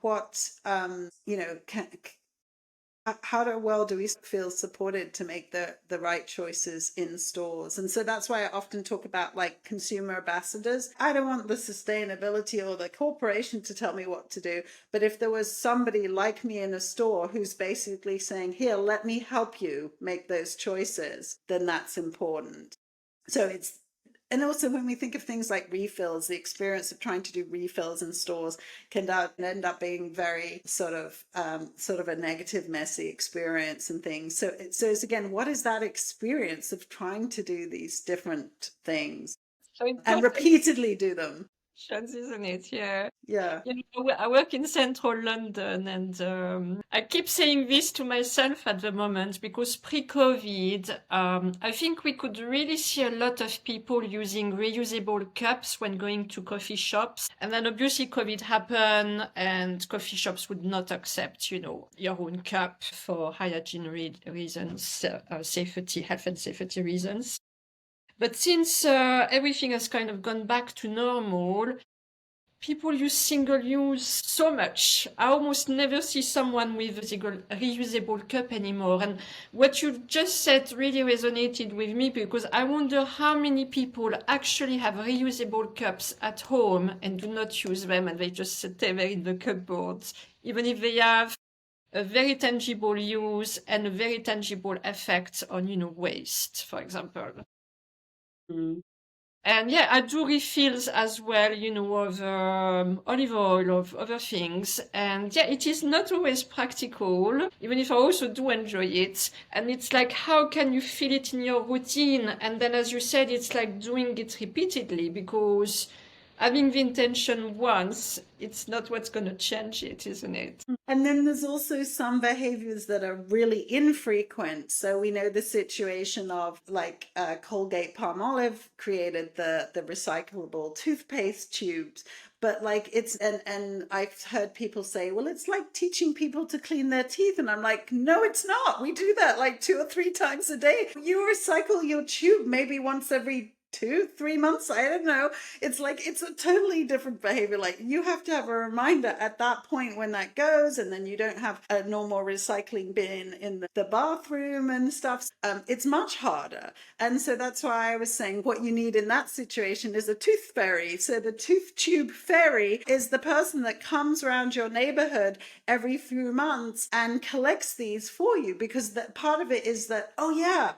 what you know, how well do we feel supported to make the right choices in stores? And so that's why I often talk about like consumer ambassadors. I don't want the sustainability or the corporation to tell me what to do, but if there was somebody like me in a store who's basically saying, here, let me help you make those choices, then that's important. So and also when we think of things like refills, the experience of trying to do refills in stores can end up being very sort of a negative, messy experience and things. So it's again, what is that experience of trying to do these different things and repeatedly do them? Isn't it? Yeah. Yeah. You know, I work in central London, and I keep saying this to myself at the moment because pre-COVID, I think we could really see a lot of people using reusable cups when going to coffee shops. And then obviously COVID happened and coffee shops would not accept, you know, your own cup for hygiene reasons, safety, health and safety reasons. But since everything has kind of gone back to normal, people use single-use so much. I almost never see someone with a reusable cup anymore. And what you just said really resonated with me, because I wonder how many people actually have reusable cups at home and do not use them, and they just sit there in the cupboard, even if they have a very tangible use and a very tangible effect on, you know, waste, for example. And yeah, I do refills as well, you know, of olive oil, of other things. And yeah, it is not always practical, even if I also do enjoy it. And it's like, how can you feel it in your routine? And then, as you said, it's like doing it repeatedly, because having the intention once, it's not what's going to change it, isn't it? And then there's also some behaviors that are really infrequent. So we know the situation of like Colgate Palmolive created the recyclable toothpaste tubes. But like and I've heard people say, well, it's like teaching people to clean their teeth. And I'm like, no, it's not. We do that like 2 or 3 times a day. You recycle your tube maybe once every 2, 3 months. I don't know. It's like, it's a totally different behavior. Like you have to have a reminder at that point when that goes, and then you don't have a normal recycling bin in the bathroom and stuff. It's much harder. And so that's why I was saying what you need in that situation is a tooth fairy. So the tooth tube fairy is the person that comes around your neighborhood every few months and collects these for you, because that part of it is that, oh yeah,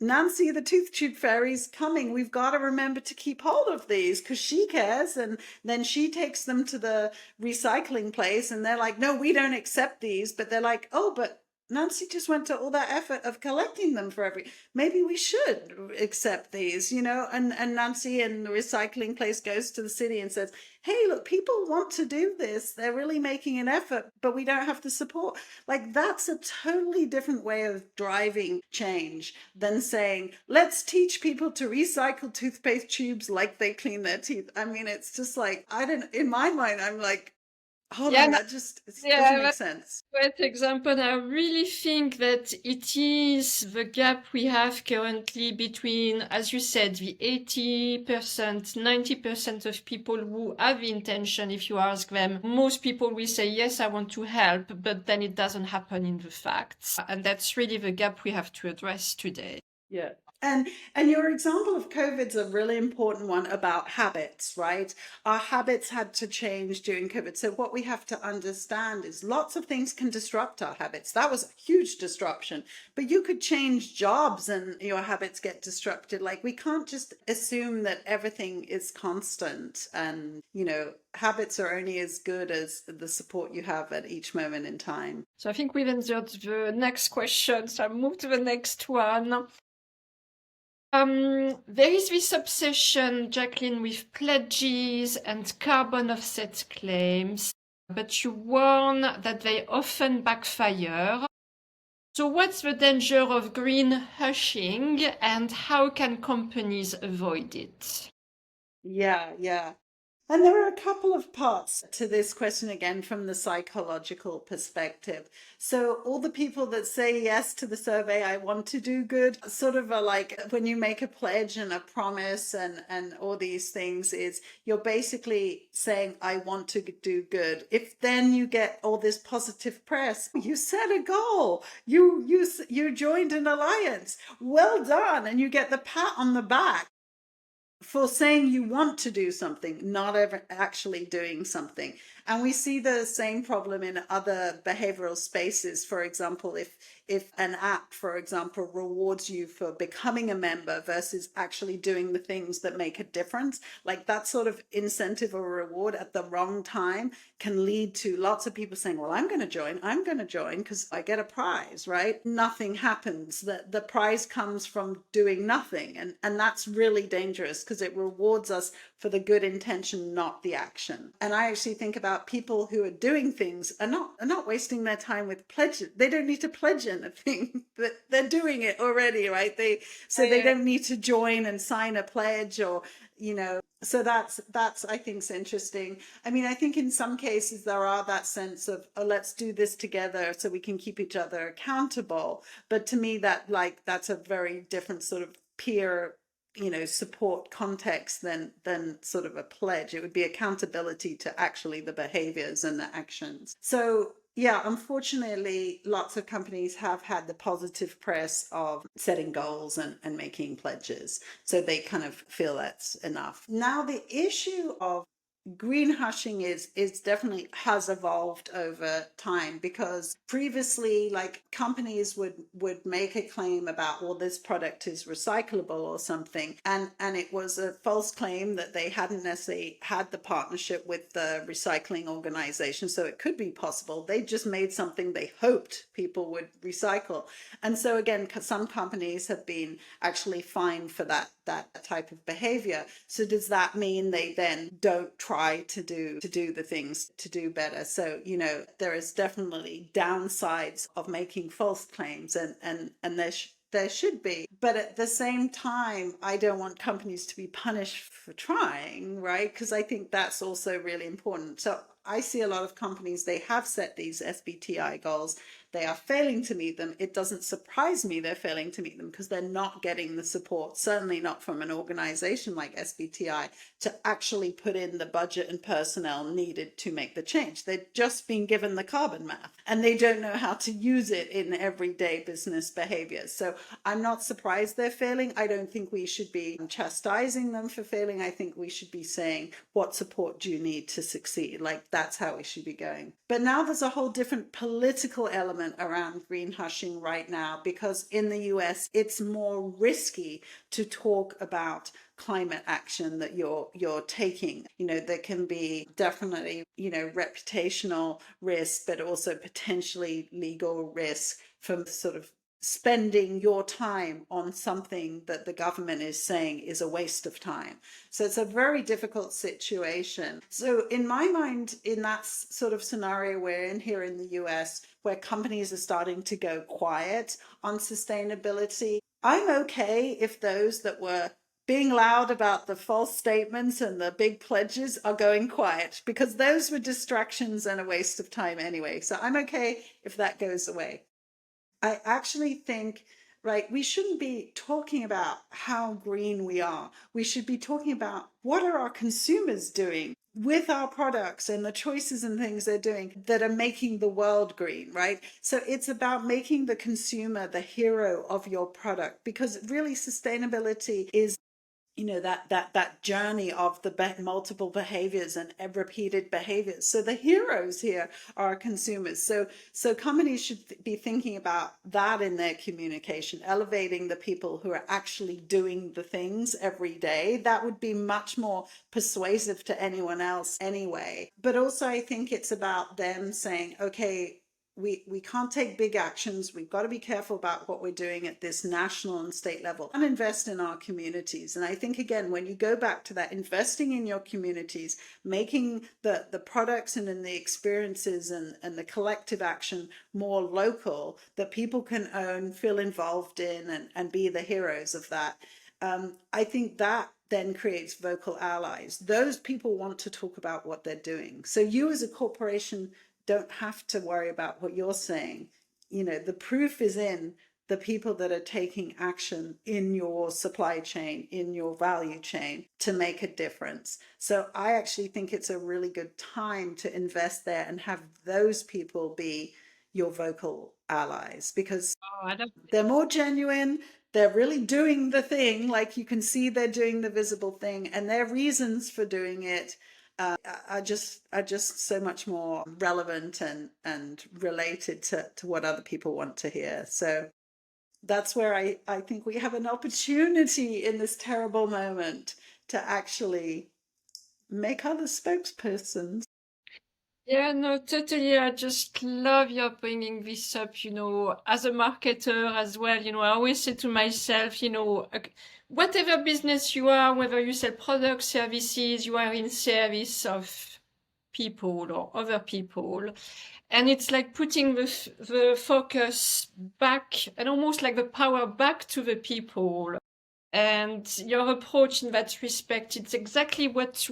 Nancy, the tooth tube fairy's coming. We've got to remember to keep hold of these because she cares. And then she takes them to the recycling place and they're like, no, we don't accept these. But they're like, oh, but Nancy just went to all that effort of collecting them for maybe we should accept these, and Nancy and the recycling place goes to the city and says, hey, look, people want to do this. They're really making an effort, but we don't have the support. Like that's a totally different way of driving change than saying, let's teach people to recycle toothpaste tubes like they clean their teeth. I mean, it's just like, in my mind, I'm like, hold on, that just doesn't make sense. Great example. I really think that it is the gap we have currently between, as you said, the 80%, 90% of people who have the intention. If you ask them, most people will say, yes, I want to help, but then it doesn't happen in the facts. And that's really the gap we have to address today. Yeah. And your example of COVID's a really important one about habits, right? Our habits had to change during COVID. So what we have to understand is lots of things can disrupt our habits. That was a huge disruption, but you could change jobs and your habits get disrupted. Like we can't just assume that everything is constant and, habits are only as good as the support you have at each moment in time. So I think we've answered the next question. So I'll move to the next one. There is this obsession, Jacqueline, with pledges and carbon offset claims, but you warn that they often backfire. So what's the danger of greenwashing and how can companies avoid it? Yeah. And there are a couple of parts to this question again from the psychological perspective. So all the people that say yes to the survey, I want to do good, sort of are like when you make a pledge and a promise and all these things is you're basically saying, I want to do good. If then you get all this positive press, you set a goal, you joined an alliance, well done. And you get the pat on the back for saying you want to do something, not ever actually doing something. And we see the same problem in other behavioral spaces. For example, if an app, for example, rewards you for becoming a member versus actually doing the things that make a difference, like that sort of incentive or reward at the wrong time can lead to lots of people saying, well, I'm going to join because I get a prize, right? Nothing happens. The prize comes from doing nothing. And that's really dangerous because it rewards us for the good intention, not the action. And I actually think about people who are doing things are not wasting their time with pledges. They don't need to pledge anything. They're doing it already, right? They don't need to join and sign a pledge or, so that's I think is interesting. I mean, I think in some cases there are that sense of, oh, let's do this together so we can keep each other accountable. But to me, that's a very different sort of peer support context than sort of a pledge. It would be accountability to actually the behaviors and the actions. So yeah, unfortunately, lots of companies have had the positive press of setting goals and making pledges. So they kind of feel that's enough. Now, the issue of greenwashing is definitely has evolved over time, because previously like companies would make a claim about, well, this product is recyclable or something, and it was a false claim that they hadn't necessarily had the partnership with the recycling organization, so it could be possible they just made something they hoped people would recycle. And so again, some companies have been actually fined for that that type of behavior. So does that mean they then don't try to do the things to do better? So, you know, there is definitely downsides of making false claims, and there should be. But at the same time, I don't want companies to be punished for trying, right? Because I think that's also really important. So I see a lot of companies, they have set these SBTI goals. They are failing to meet them. It doesn't surprise me they're failing to meet them because they're not getting the support, certainly not from an organization like SBTI, to actually put in the budget and personnel needed to make the change. They're just being given the carbon math and they don't know how to use it in everyday business behaviors. So I'm not surprised they're failing. I don't think we should be chastising them for failing. I think we should be saying, what support do you need to succeed? Like, that's how we should be going. But now there's a whole different political element around greenwashing right now, because in the US, it's more risky to talk about climate action that you're taking. You know, there can be definitely, you know, reputational risk, but also potentially legal risk from sort of spending your time on something that the government is saying is a waste of time. So it's a very difficult situation. So in my mind, in that sort of scenario we're in here in the US, where companies are starting to go quiet on sustainability, I'm okay if those that were being loud about the false statements and the big pledges are going quiet, because those were distractions and a waste of time anyway. So I'm okay if that goes away. I actually think, right, we shouldn't be talking about how green we are. We should be talking about what are our consumers doing with our products and the choices and things they're doing that are making the world green, right? So it's about making the consumer the hero of your product, because really sustainability is, you know, that journey of the multiple behaviors and repeated behaviors. So the heroes here are consumers. So companies should be thinking about that in their communication, elevating the people who are actually doing the things every day. That would be much more persuasive to anyone else anyway. But also I think it's about them saying, okay, we can't take big actions. We've got to be careful about what we're doing at this national and state level and invest in our communities. And I think, again, when you go back to that, investing in your communities, making the products and in the experiences and the collective action more local, that people can own, feel involved in, and be the heroes of that. I think that then creates vocal allies. Those people want to talk about what they're doing. So you as a corporation don't have to worry about what you're saying. You know, the proof is in the people that are taking action in your supply chain, in your value chain, to make a difference. So I actually think it's a really good time to invest there and have those people be your vocal allies, because they're more genuine. They're really doing the thing. Like, you can see they're doing the visible thing, and their reasons for doing it are just so much more relevant and related to what other people want to hear. So that's where I think we have an opportunity in this terrible moment to actually make other spokespersons. Yeah, no, totally. I just love your bringing this up, you know, as a marketer as well. You know, I always say to myself, you know, whatever business you are, whether you sell products, services, you are in service of people or other people. And it's like putting the focus back and almost like the power back to the people. And your approach in that respect, it's exactly what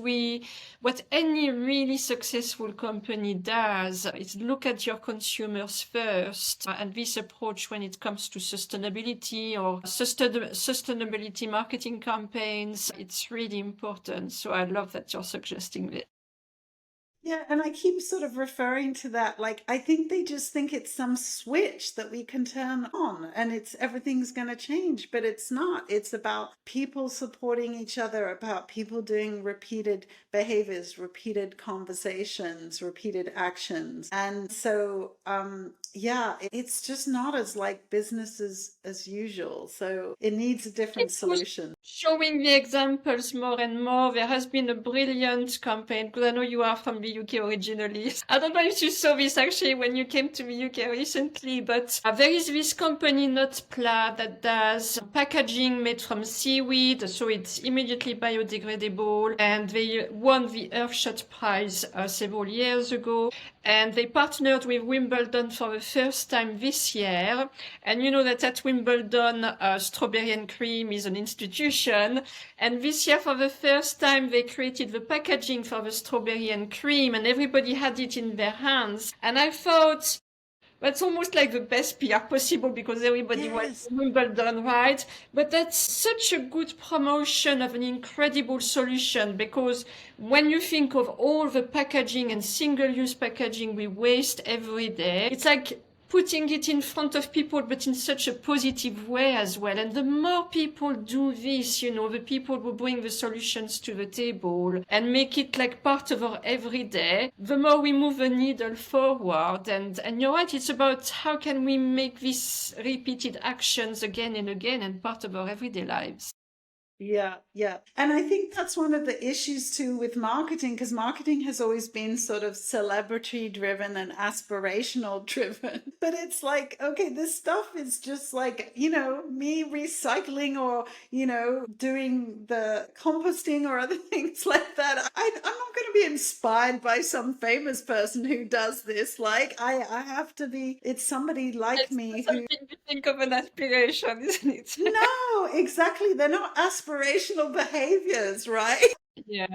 any really successful company does. Is look at your consumers first. And this approach, when it comes to sustainability or sustainability marketing campaigns, it's really important. So I love that you're suggesting this. Yeah, and I keep sort of referring to that. Like, I think they just think it's some switch that we can turn on and everything's going to change, but it's not. It's about people supporting each other, about people doing repeated behaviors, repeated conversations, repeated actions. And so, yeah, it's just not as like business as usual. So it needs a different It was solution. showing the examples more and more. There has been a brilliant campaign, because I know you are from the UK originally. I don't know if you saw this actually when you came to the UK recently, but there is this company, Notpla, that does packaging made from seaweed, so it's immediately biodegradable, and they won the Earthshot Prize several years ago. And they partnered with Wimbledon for the first time this year. And you know that at Wimbledon, strawberry and cream is an institution. And this year, for the first time, they created the packaging for the strawberry and cream, and everybody had it in their hands. And I thought, that's almost like the best PR possible, because everybody wants Yes. Wimbledon, right? But that's such a good promotion of an incredible solution, because when you think of all the packaging and single-use packaging we waste every day, it's like putting it in front of people, but in such a positive way as well. And the more people do this, you know, the people who bring the solutions to the table and make it like part of our everyday, the more we move the needle forward. And you're right, it's about how can we make these repeated actions again and again and part of our everyday lives. Yeah, yeah. And I think that's one of the issues too with marketing, because marketing has always been sort of celebrity driven and aspirational driven. But it's like, okay, this stuff is just like, me recycling or, doing the composting or other things like that. I'm not going to be inspired by some famous person who does this. Like, I have to be, it's somebody like It's me who. something to think of an aspiration, isn't it? No, exactly. They're not aspirational behaviors, right? Yeah.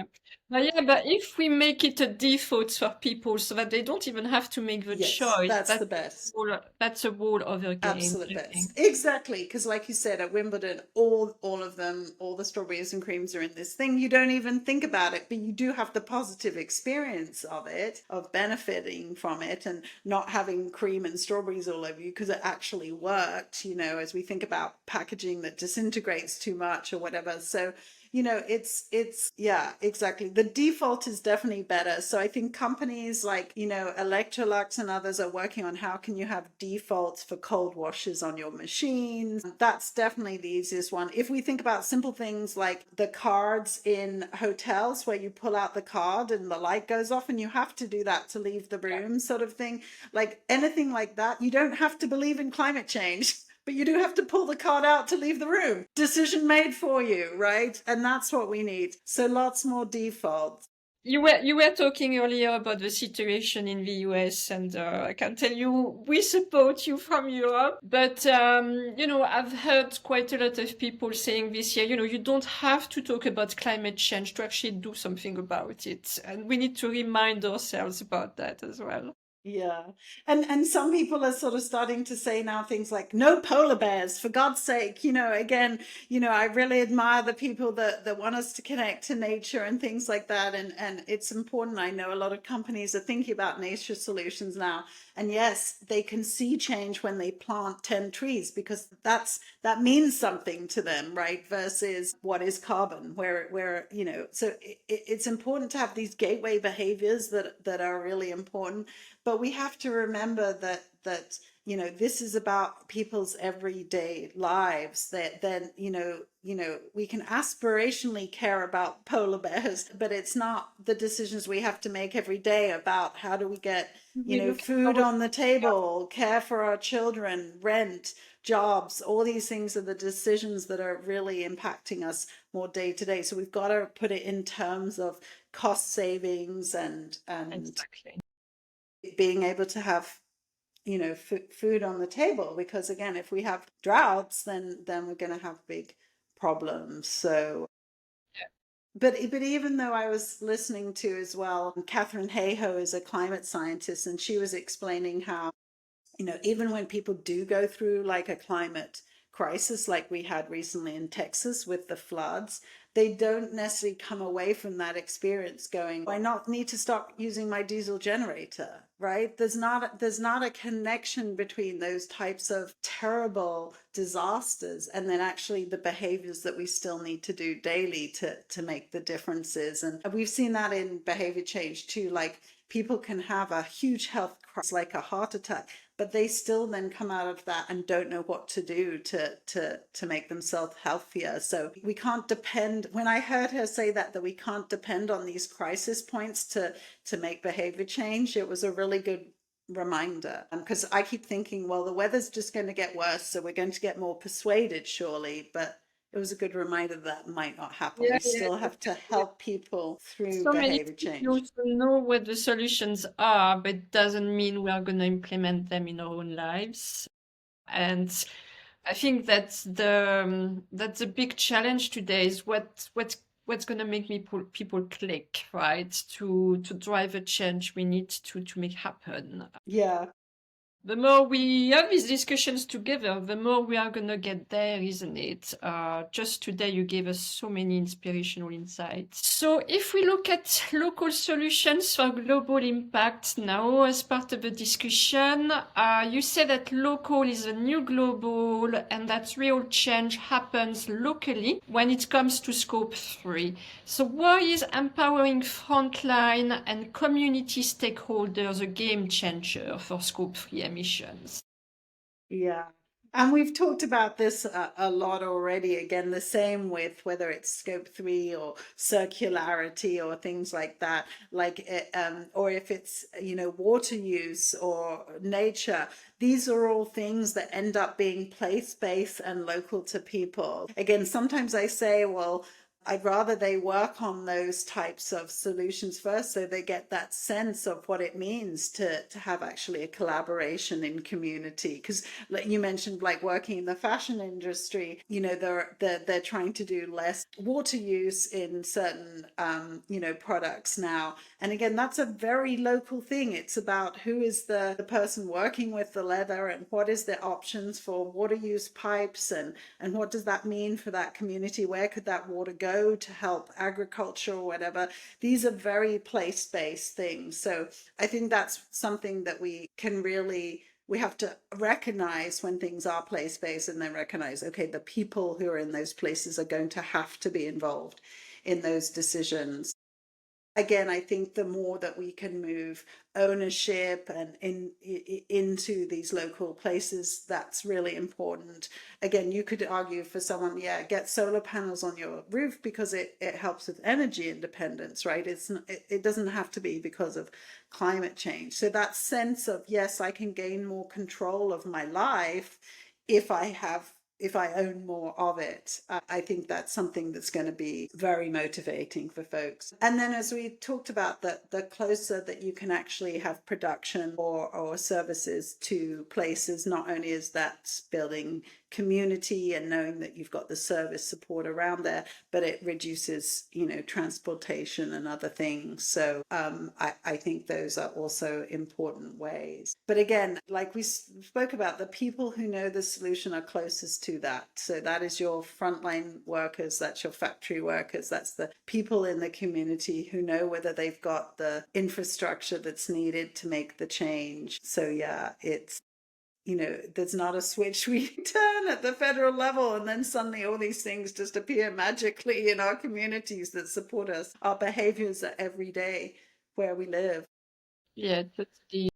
But if we make it a default for people so that they don't even have to make the Yes, choice, that's the best. that's a whole other game, Absolute I think. best. Exactly. Because like you said, at Wimbledon, all of them, all the strawberries and creams are in this thing. You don't even think about it, but you do have the positive experience of it, of benefiting from it and not having cream and strawberries all over you because it actually worked, as we think about packaging that disintegrates too much or whatever. So it's yeah, exactly. The default is definitely better. So I think companies like, Electrolux and others are working on how can you have defaults for cold washes on your machines. That's definitely the easiest one. If we think about simple things like the cards in hotels where you pull out the card and the light goes off and you have to do that to leave the room sort of thing, like anything like that, you don't have to believe in climate change. But you do have to pull the card out to leave the room. Decision made for you, right? And that's what we need. So lots more defaults. You were talking earlier about the situation in the US, and I can tell you we support you from Europe. But I've heard quite a lot of people saying this year, you don't have to talk about climate change to actually do something about it, and we need to remind ourselves about that as well. Yeah. And some people are sort of starting to say now things like no polar bears, for God's sake. Again, I really admire the people that want us to connect to nature and things like that. And it's important. I know a lot of companies are thinking about nature solutions now. And yes, they can see change when they plant 10 trees because that means something to them, right? Versus what is carbon, where so it's important to have these gateway behaviors that are really important. But we have to remember that this is about people's everyday lives. That then we can aspirationally care about polar bears, but it's not the decisions we have to make every day about how do we get We look food forward. on the table, care for our children, rent, jobs. All these things are the decisions that are really impacting us more day to day. So we've got to put it in terms of cost savings and Exactly. being able to have food on the table, because again, if we have droughts, then we're going to have big problems. So but even though I was listening to as well, Catherine Hayhoe is a climate scientist, and she was explaining how even when people do go through like a climate crisis like we had recently in Texas with the floods, they don't necessarily come away from that experience going, I not need to stop using my diesel generator, right? There's not a connection between those types of terrible disasters and then actually the behaviors that we still need to do daily to make the differences. And we've seen that in behavior change too, like people can have a huge health crisis like a heart attack, but they still then come out of that and don't know what to do to make themselves healthier. So we can't depend. When I heard her say that we can't depend on these crisis points to make behavior change, it was a really good reminder. Because I keep thinking, well, the weather's just going to get worse, so we're going to get more persuaded, surely. But it was a good reminder that might not happen. Yeah, We still have to help people through so many behavior people change. know what the solutions are, but it doesn't mean we are going to implement them in our own lives. And I think that's a big challenge today is what's going to make people click, right? To drive a change we need to make happen. Yeah. The more we have these discussions together, the more we are going to get there, isn't it? Just today, you gave us so many inspirational insights. So if we look at local solutions for global impact now as part of the discussion, you say that local is the new global and that real change happens locally when it comes to scope 3. So why is empowering frontline and community stakeholders a game changer for scope 3 emissions? Yeah. And we've talked about this a lot already. Again, the same with whether it's scope 3 or circularity or things like that, or if it's, water use or nature. These are all things that end up being place-based and local to people. Again, sometimes I say, well, I'd rather they work on those types of solutions first so they get that sense of what it means to have actually a collaboration in community. Because like you mentioned, like working in the fashion industry, they're trying to do less water use in certain products now. And again, that's a very local thing. It's about who is the person working with the leather and what is the options for water use pipes and what does that mean for that community? Where could that water go to help agriculture or whatever? These are very place-based things. So I think that's something that we have to recognize when things are place-based, and then recognize, okay, the people who are in those places are going to have to be involved in those decisions. Again, I think the more that we can move ownership and into these local places, that's really important. Again, you could argue for someone, get solar panels on your roof because it helps with energy independence, right? It doesn't have to be because of climate change. So that sense of, yes, I can gain more control of my life if I own more of it. I think that's something that's going to be very motivating for folks. And then as we talked about, the closer that you can actually have production or services to places, not only is that building community and knowing that you've got the service support around there, but it reduces, transportation and other things. So I think those are also important ways. But again, like we spoke about, the people who know the solution are closest to that. So that is your frontline workers, that's your factory workers, that's the people in the community who know whether they've got the infrastructure that's needed to make the change. So yeah, it's there's not a switch we turn at the federal level and then suddenly all these things just appear magically in our communities that support us. Our behaviors are every day where we live. Yeah, totally.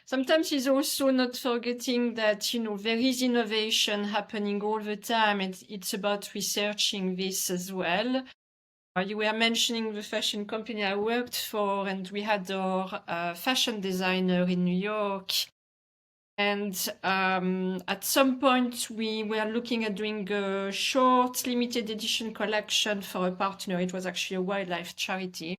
Sometimes it's also not forgetting that, there is innovation happening all the time. It's about researching this as well. You were mentioning the fashion company I worked for, and we had our fashion designer in New York. And at some point, we were looking at doing a short limited edition collection for a partner. It was actually a wildlife charity.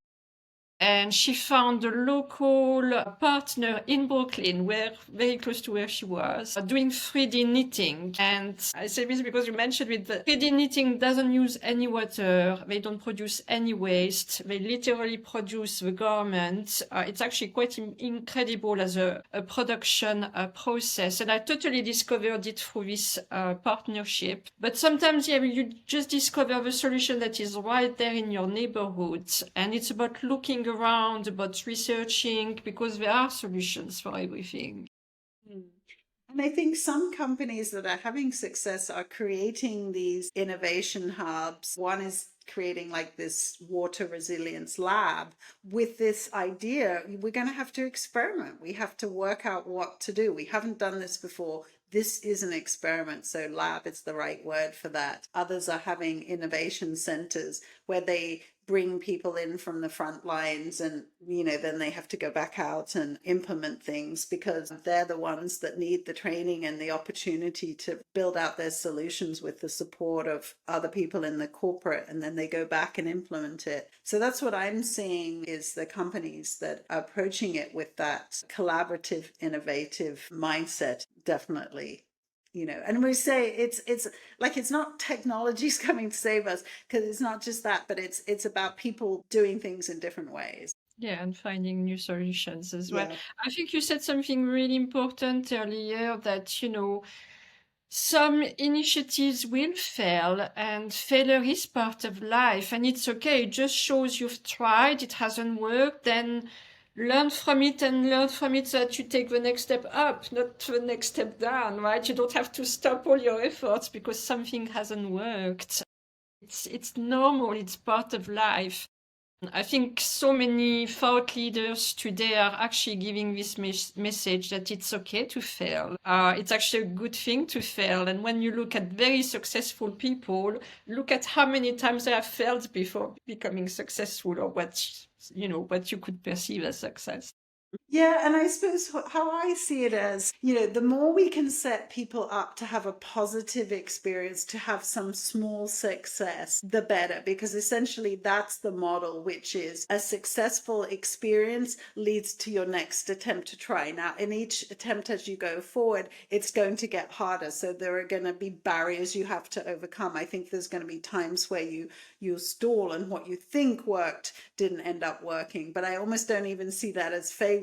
And she found a local partner in Brooklyn, very close to where she was, doing 3D knitting. And I say this because you mentioned with the 3D knitting doesn't use any water. They don't produce any waste. They literally produce the garment. It's actually quite incredible as a production process. And I totally discovered it through this partnership. But sometimes, you just discover the solution that is right there in your neighborhood. And it's about looking around, about researching, because there are solutions for everything. And I think some companies that are having success are creating these innovation hubs. One is creating like this water resilience lab with this idea we're going to have to experiment. We have to work out what to do. We haven't done this before. This is an experiment. So, lab is the right word for that. Others are having innovation centers where they bring people in from the front lines, and then they have to go back out and implement things because they're the ones that need the training and the opportunity to build out their solutions with the support of other people in the corporate, and then they go back and implement it. So that's what I'm seeing is the companies that are approaching it with that collaborative, innovative mindset. Definitely. And we say it's like it's not technology's coming to save us, because it's not just that, but it's about people doing things in different ways. Yeah, and finding new solutions as well. Yeah. I think you said something really important earlier that, some initiatives will fail, and failure is part of life, and it's okay. It just shows you've tried, it hasn't worked, then learn from it and learn from it so that you take the next step up, not the next step down, right? You don't have to stop all your efforts because something hasn't worked. It's normal, it's part of life. I think so many thought leaders today are actually giving this message that it's okay to fail. It's actually a good thing to fail. And when you look at very successful people, look at how many times they have failed before becoming successful, or what you could perceive as success. Yeah, and I suppose how I see it as, the more we can set people up to have a positive experience, to have some small success, the better, because essentially that's the model, which is a successful experience leads to your next attempt to try. Now, in each attempt as you go forward, it's going to get harder. So there are going to be barriers you have to overcome. I think there's going to be times where you stall and what you think worked didn't end up working. But I almost don't even see that as failure.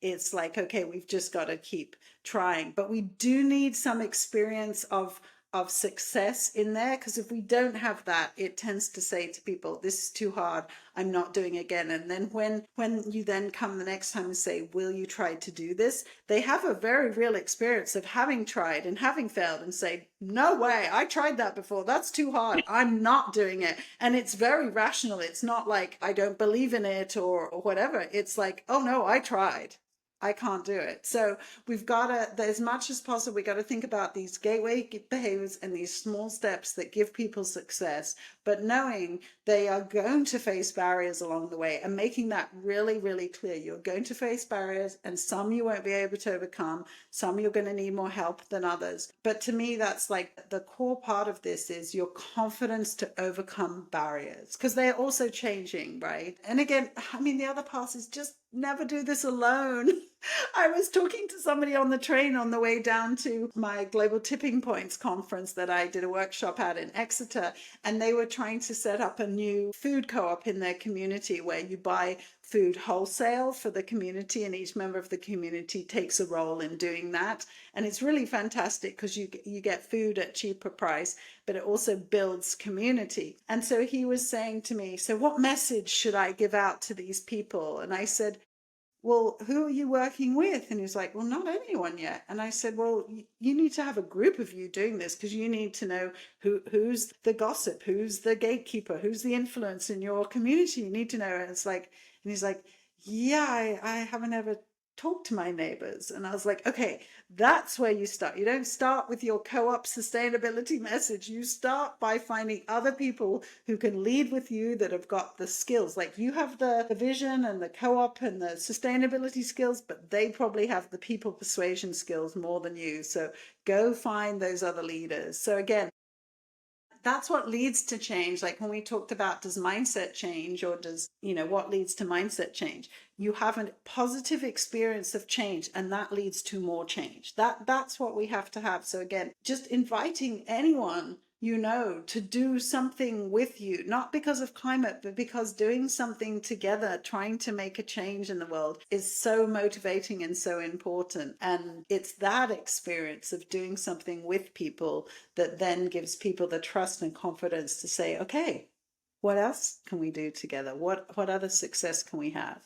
It's like, okay, we've just got to keep trying. But we do need some experience of success in there, because if we don't have that, it tends to say to people, this is too hard, I'm not doing it again. And then when you then come the next time and say, will you try to do this, they have a very real experience of having tried and having failed and say, no way, I tried that before, that's too hard, I'm not doing it. And it's very rational. It's not like I don't believe in it or whatever. It's like, oh no, I tried, I can't do it. So we've got to, as much as possible, we got to think about these gateway behaviors and these small steps that give people success, but knowing they are going to face barriers along the way and making that really, really clear. You're going to face barriers, and some you won't be able to overcome. Some you're going to need more help than others. But to me, that's like the core part of this is your confidence to overcome barriers, because they're also changing, right? And again, I mean, the other part is just never do this alone. I was talking to somebody on the train on the way down to my Global Tipping Points conference that I did a workshop at in Exeter, and they were trying to set up a new food co-op in their community where you buy food wholesale for the community, and each member of the community takes a role in doing that. And it's really fantastic because you get food at cheaper price, but it also builds community. And so he was saying to me, so what message should I give out to these people? And I said, well, who are you working with? And he was like, well, not anyone yet. And I said, well, you need to have a group of you doing this, because you need to know who's the gossip, who's the gatekeeper, who's the influence in your community. You need to know. And it's like, and he's like, yeah, I haven't ever talked to my neighbors. And I was like, okay, that's where you start. You don't start with your co-op sustainability message. You start by finding other people who can lead with you, that have got the skills. Like you have the vision and the co-op and the sustainability skills, but they probably have the people persuasion skills more than you. So go find those other leaders. So again, that's what leads to change. Like when we talked about, does mindset change, or does, what leads to mindset change? You have a positive experience of change, and that leads to more change. That's what we have to have. So again, just inviting anyone to do something with you, not because of climate, but because doing something together, trying to make a change in the world is so motivating and so important. And it's that experience of doing something with people that then gives people the trust and confidence to say, okay, what else can we do together? What other success can we have?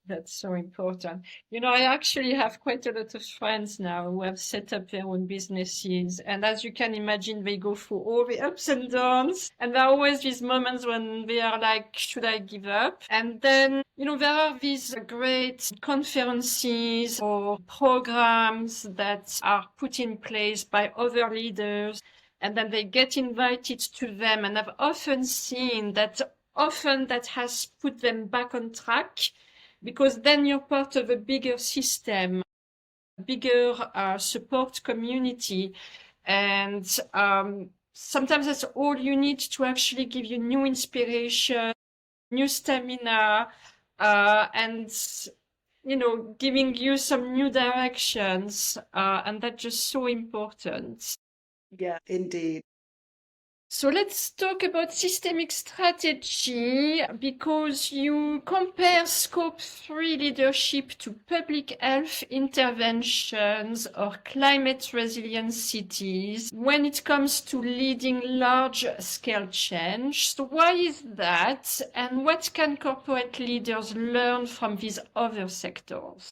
That's so important. I actually have quite a lot of friends now who have set up their own businesses. And as you can imagine, they go through all the ups and downs. And there are always these moments when they are like, should I give up? And then, there are these great conferences or programs that are put in place by other leaders. And then they get invited to them. And I've often seen that that has put them back on track, because then you're part of a bigger system, a bigger support community. And sometimes that's all you need to actually give you new inspiration, new stamina, and, giving you some new directions. And that's just so important. Yeah, indeed. So let's talk about systemic strategy, because you compare Scope 3 leadership to public health interventions or climate resilient cities when it comes to leading large-scale change. So why is that, and what can corporate leaders learn from these other sectors?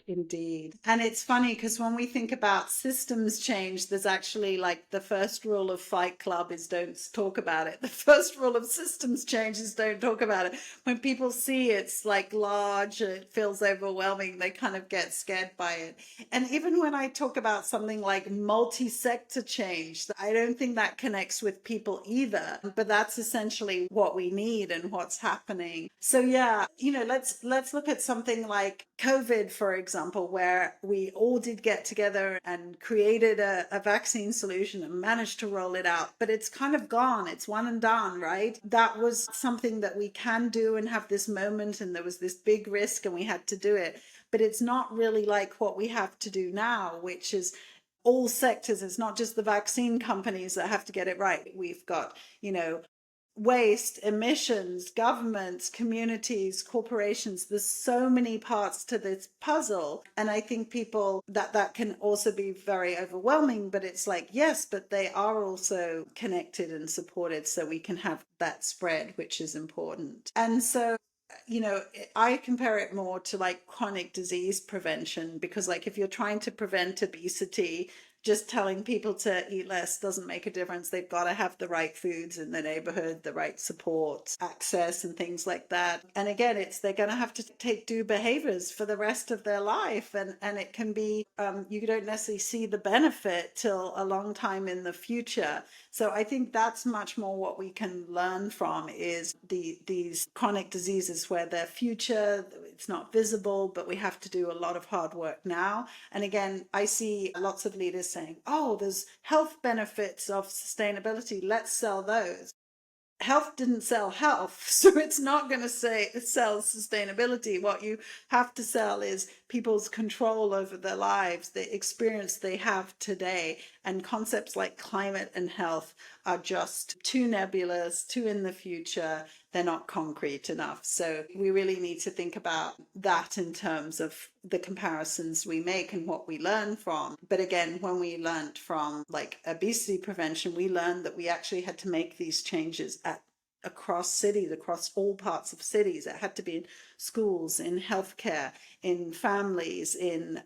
Indeed. And it's funny because when we think about systems change, there's actually like the first rule of Fight Club is don't talk about it. The first rule of systems change is don't talk about it. When people see it's like large, it feels overwhelming, they kind of get scared by it. And even when I talk about something like multi-sector change, I don't think that connects with people either. But that's essentially what we need and what's happening. So yeah, let's look at something like COVID, for example, where we all did get together and created a vaccine solution and managed to roll it out, but it's kind of gone. It's one and done, right? That was something that we can do and have this moment, and there was this big risk and we had to do it. But it's not really like what we have to do now, which is all sectors. It's not just the vaccine companies that have to get it right. We've got, waste, emissions, governments, communities, corporations. There's so many parts to this puzzle. And I think people that can also be very overwhelming, but it's like, yes, but they are also connected and supported, so we can have that spread, which is important. And so I compare it more to like chronic disease prevention, because like if you're trying to prevent obesity, just telling people to eat less doesn't make a difference. They've got to have the right foods in the neighborhood, the right support, access, and things like that. And again, they're going to have to do behaviors for the rest of their life. And it can be, you don't necessarily see the benefit till a long time in the future. So I think that's much more what we can learn from is these chronic diseases where their future, it's not visible, but we have to do a lot of hard work now. And again, I see lots of leaders saying, oh, there's health benefits of sustainability, let's sell those. Health didn't sell health, so it's not going to sell sustainability. What you have to sell is people's control over their lives, the experience they have today. And concepts like climate and health are just too nebulous, too in the future. They're not concrete enough. So we really need to think about that in terms of the comparisons we make and what we learn from. But again, when we learned from like obesity prevention, we learned that we actually had to make these changes across cities, across all parts of cities. It had to be in schools, in healthcare, in families, in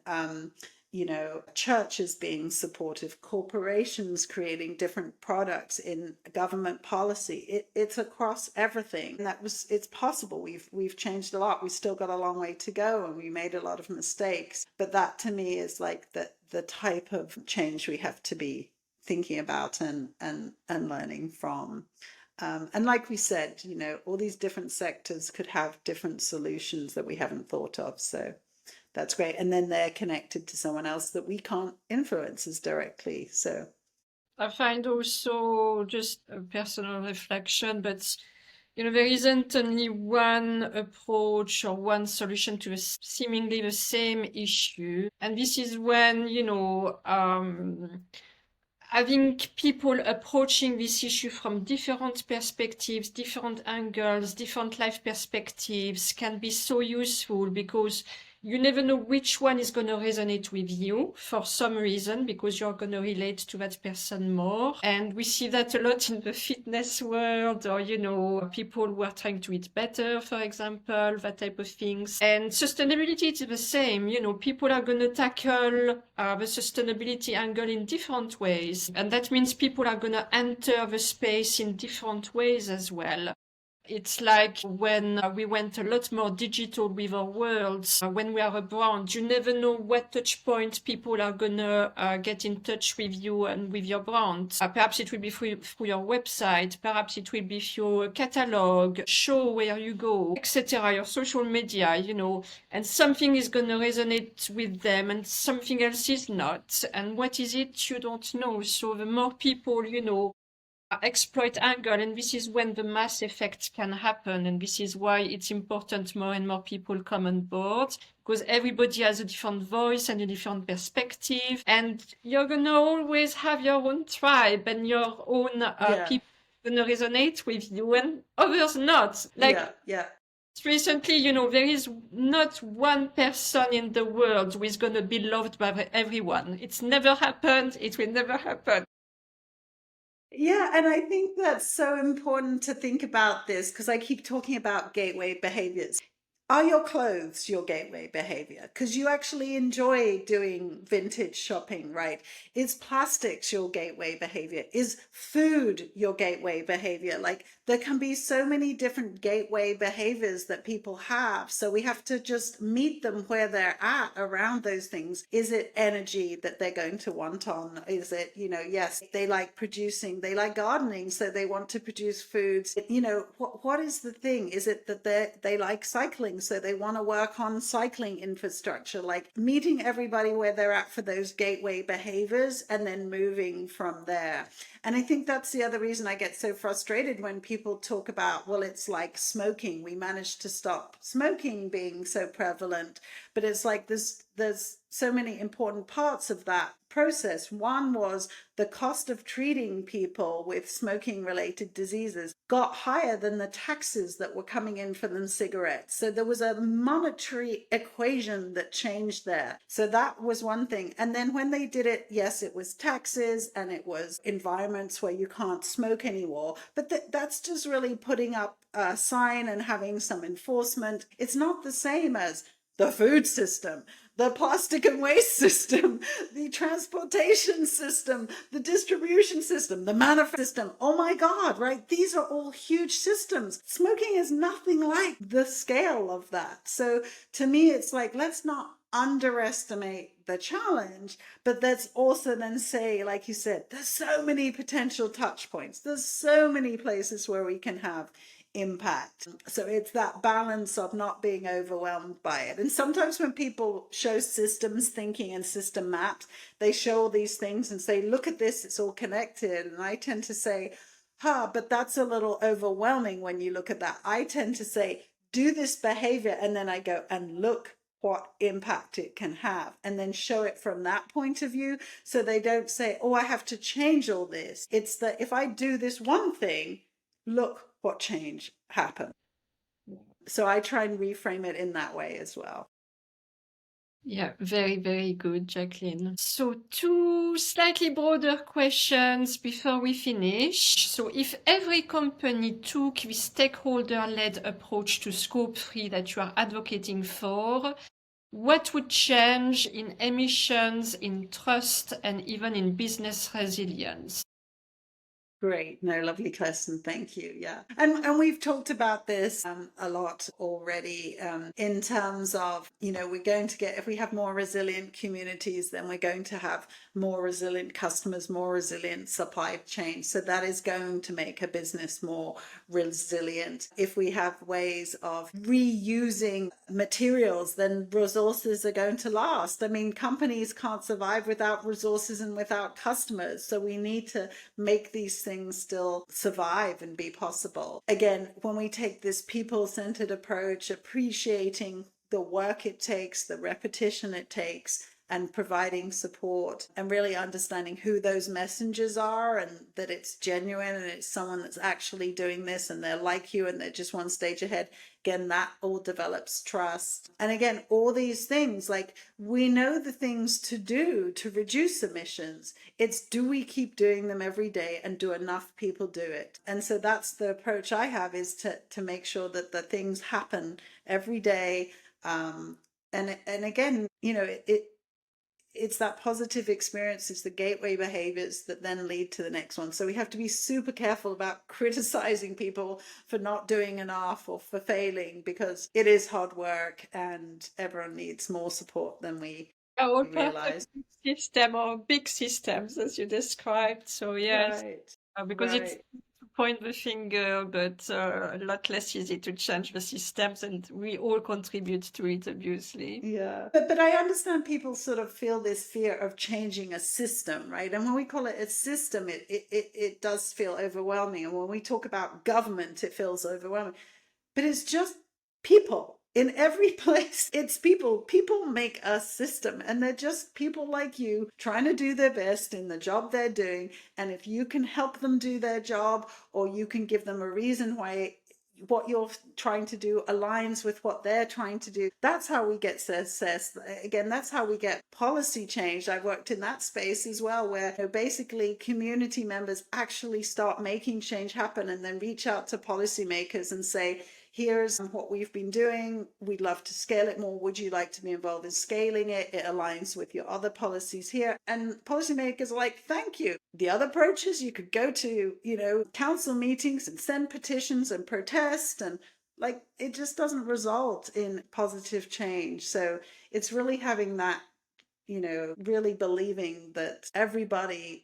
churches being supportive, corporations creating different products, in government policy. It's across everything. And it's possible. We've changed a lot. We still got a long way to go, and we made a lot of mistakes. But that to me is like the type of change we have to be thinking about and learning from. And like we said, all these different sectors could have different solutions that we haven't thought of. So that's great. And then they're connected to someone else that we can't influence as directly. So I find also, just a personal reflection, but there isn't only one approach or one solution to seemingly the same issue. And this is when, having people approaching this issue from different perspectives, different angles, different life perspectives can be so useful, because you never know which one is going to resonate with you for some reason, because you're going to relate to that person more. And we see that a lot in the fitness world, or, people who are trying to eat better, for example, that type of things. And sustainability is the same. People are going to tackle the sustainability angle in different ways. And that means people are going to enter the space in different ways as well. It's like when we went a lot more digital with our worlds, when we are a brand, you never know what touch point people are gonna get in touch with you and with your brand. Perhaps it will be through your website, perhaps it will be through a catalog, show where you go, etc., your social media, and something is gonna resonate with them and something else is not. And what is it? You don't know. So the more people, exploit angle, and this is when the mass effect can happen, and this is why it's important more and more people come on board, because everybody has a different voice and a different perspective, and you're gonna always have your own tribe and your own people gonna resonate with you and others not. Recently, there is not one person in the world who is gonna be loved by everyone. It's never happened. It will never happen. Yeah, and I think that's so important to think about this, because I keep talking about gateway behaviors. Are your clothes your gateway behavior? Because you actually enjoy doing vintage shopping, right? Is plastics your gateway behavior? Is food your gateway behavior? Like, there can be so many different gateway behaviors that people have. So we have to just meet them where they're at around those things. Is it energy that they're going to want on? Is it, yes, they like producing, they like gardening, so they want to produce foods. What is the thing? Is it that they like cycling, so they want to work on cycling infrastructure? Like, meeting everybody where they're at for those gateway behaviors and then moving from there. And I think that's the other reason I get so frustrated when people talk about, well, it's like smoking. We managed to stop smoking being so prevalent. But it's like there's so many important parts of that process. One was the cost of treating people with smoking related diseases got higher than the taxes that were coming in for them cigarettes. So there was a monetary equation that changed there. So that was one thing. And then when they did it, yes, it was taxes and it was environments where you can't smoke anymore. But that's just really putting up a sign and having some enforcement. It's not the same as the food system, the plastic and waste system, the transportation system, the distribution system, the manufacturing system. Oh my God, right? These are all huge systems. Smoking is nothing like the scale of that. So to me, it's like, let's not underestimate the challenge, but let's also then say, like you said, there's so many potential touch points. There's so many places where we can have impact. So it's that balance of not being overwhelmed by it. And sometimes when people show systems thinking and system maps, they show all these things and say, look at this, it's all connected. And I tend to say, but that's a little overwhelming when you look at that. I tend to say, do this behavior, and then I go and look what impact it can have, and then show it from that point of view. So they don't say, oh, I have to change all this. It's that if I do this one thing, look what change happened. So I try and reframe it in that way as well. Yeah, very, very good, Jacqueline. So 2 slightly broader questions before we finish. So if every company took the stakeholder-led approach to Scope 3 that you are advocating for, what would change in emissions, in trust, and even in business resilience? Great. No, lovely question. Thank you. Yeah. And we've talked about this a lot already in terms of, we're going to get, if we have more resilient communities, then we're going to have more resilient customers, more resilient supply chains. So that is going to make a business more resilient. If we have ways of reusing materials, then resources are going to last. I mean, companies can't survive without resources and without customers. So we need to make these things still survive and be possible. Again, when we take this people-centered approach, appreciating the work it takes, the repetition it takes, and providing support and really understanding who those messengers are and that it's genuine and it's someone that's actually doing this and they're like you and they're just one stage ahead. Again, that all develops trust. And again, all these things, like we know the things to do to reduce emissions. It's do we keep doing them every day and do enough people do it? And so that's the approach I have, is to make sure that the things happen every day. And again, it's that positive experience, it's the gateway behaviors that then lead to the next one. So we have to be super careful about criticizing people for not doing enough or for failing, because it is hard work and everyone needs more support than we All part of realize. the system or big systems, as you described. So yes, Right, because it's right. to point the finger, but a lot less easy to change the systems, and we all contribute to it, obviously. Yeah. But I understand people sort of feel this fear of changing a system, right? And when we call it a system, it does feel overwhelming. And when we talk about government, it feels overwhelming. But it's just people in every place. It's people. People make a system, and they're just people like you trying to do their best in the job they're doing. And if you can help them do their job, or you can give them a reason why what you're trying to do aligns with what they're trying to do, that's how we get success. Again, that's how we get policy change. I've worked in that space as well, where basically community members actually start making change happen and then reach out to policymakers and say, here's what we've been doing. We'd love to scale it more. Would you like to be involved in scaling it? It aligns with your other policies here. And policymakers are like, thank you. The other approaches, you could go to, council meetings and send petitions and protest, and like it just doesn't result in positive change. So it's really having that, really believing that everybody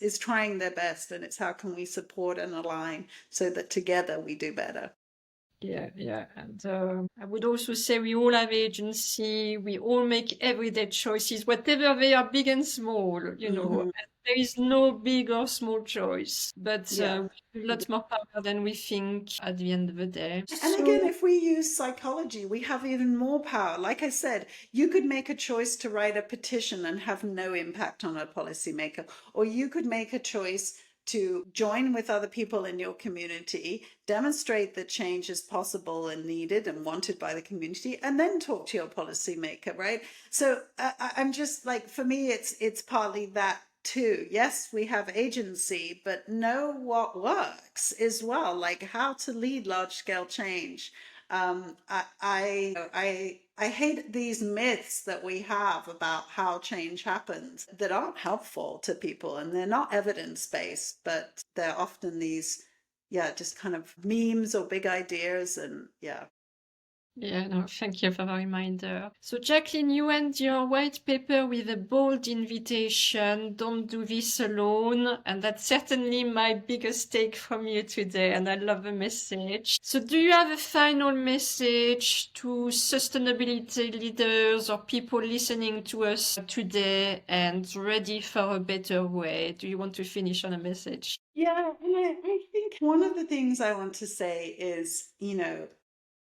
is trying their best, and it's how can we support and align so that together we do better. Yeah. And I would also say we all have agency. We all make everyday choices, whatever they are, big and small, Mm-hmm. And there is no big or small choice, but Yeah. we have a lot more power than we think at the end of the day. And again, So, if we use psychology, we have even more power. Like I said, you could make a choice to write a petition and have no impact on a policymaker, or you could make a choice to join with other people in your community, demonstrate that change is possible and needed and wanted by the community, and then talk to your policymaker, right? So I'm just like, for me, it's partly that too. Yes, we have agency, but know what works as well, like how to lead large scale change. I hate these myths that we have about how change happens that aren't helpful to people, and they're not evidence based, but they're often these, just kind of memes or big ideas, and yeah. yeah, no, thank you for the reminder. So, Jacqueline, you end your white paper with a bold invitation. Don't do this alone. And that's certainly my biggest take from you today. And I love the message. So, do you have a final message to sustainability leaders or people listening to us today and ready for a better way? Do you want to finish on a message? Yeah, and I think one of the things I want to say is,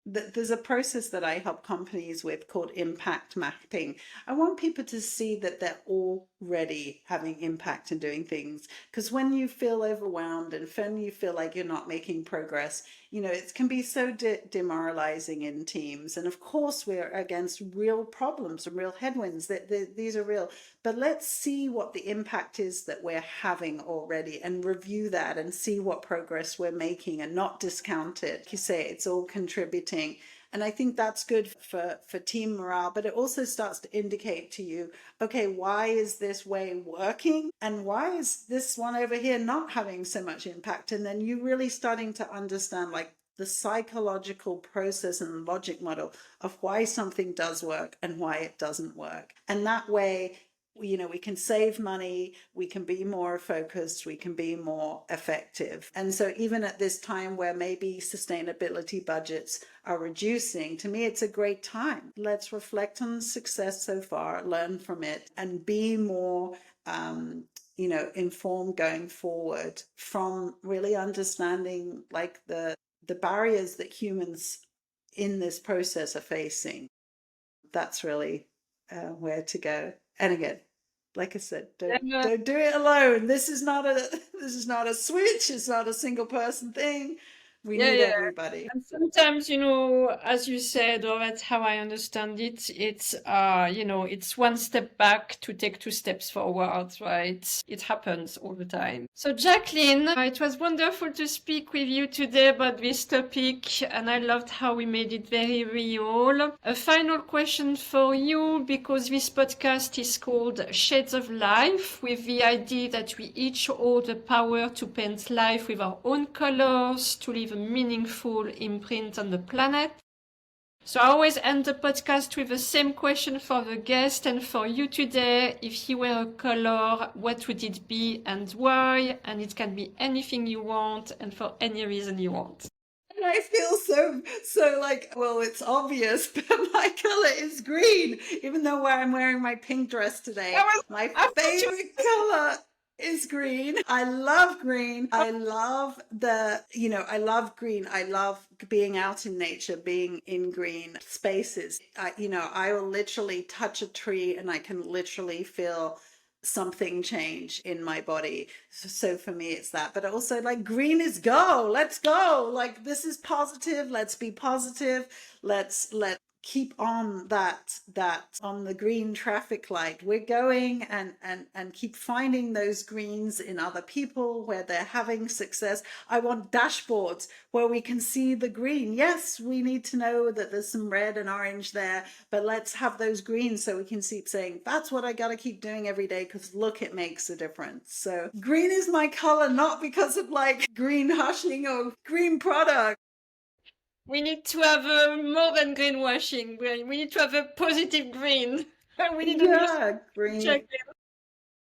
there's a process that I help companies with called impact mapping. I want people to see that they're already having impact and doing things. Because when you feel overwhelmed and when you feel like you're not making progress, it can be so demoralizing in teams. And of course, we're against real problems and real headwinds. These are real. But let's see what the impact is that we're having already and review that and see what progress we're making and not discount it. Like you say, it's all contributing. And I think that's good for team morale, but it also starts to indicate to you, okay, why is this way working? And why is this one over here not having so much impact? And then you really starting to understand like the psychological process and logic model of why something does work and why it doesn't work. And that way, we can save money, we can be more focused, we can be more effective. And so even at this time where maybe sustainability budgets are reducing, to me, it's a great time. Let's reflect on the success so far, learn from it, and be more informed going forward from really understanding like the barriers that humans in this process are facing. that's really where to go. And again, like I said, Yeah. don't do it alone. This is not a switch. It's not a single person thing. We Yeah, need yeah. everybody. And sometimes, as you said, or that's how I understand it, it's, it's one step back to take two steps forward, right? It happens all the time. So, Jacqueline, it was wonderful to speak with you today about this topic, and I loved how we made it very real. A final question for you, because this podcast is called Shades of Life, with the idea that we each hold the power to paint life with our own colors, to leave a meaningful imprint on the planet. So I always end the podcast with the same question for the guest and for you today. If you were a color, what would it be and why? And it can be anything you want and for any reason you want. And I feel so like, well, it's obvious, but my color is green, even though I'm wearing my pink dress today. My favorite color is green. I love green. I love I love green. I love being out in nature, being in green spaces. I will literally touch a tree and I can literally feel something change in my body. So for me it's that, but also like green is go, let's go, like this is positive, let's be positive, let's keep on that on the green traffic light. We're going and keep finding those greens in other people where they're having success. I want dashboards where we can see the green. Yes, we need to know that there's some red and orange there, but let's have those greens so we can keep saying, that's what I got to keep doing every day because look, it makes a difference. So green is my color, not because of like green hushing or green product. We need to have more than greenwashing. We need to have a positive green. We need green.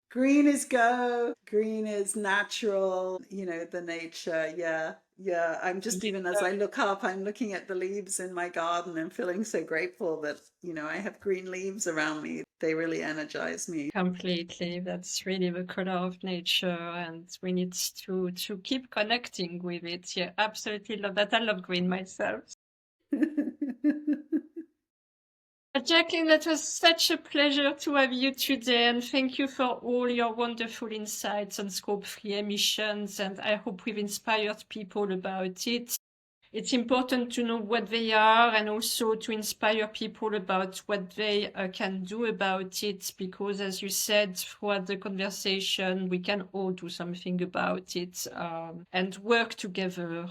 Green is go. Green is natural. The nature. Yeah. I'm just even as I look up, I'm looking at the leaves in my garden and feeling so grateful that I have green leaves around me. They really energize me. Completely. That's really the color of nature, and we need to keep connecting with it. Yeah, absolutely love that. I love green myself. Jacqueline, that was such a pleasure to have you today, and thank you for all your wonderful insights on Scope 3 emissions, and I hope we've inspired people about it. It's important to know what they are and also to inspire people about what they can do about it, because as you said throughout the conversation, we can all do something about it and work together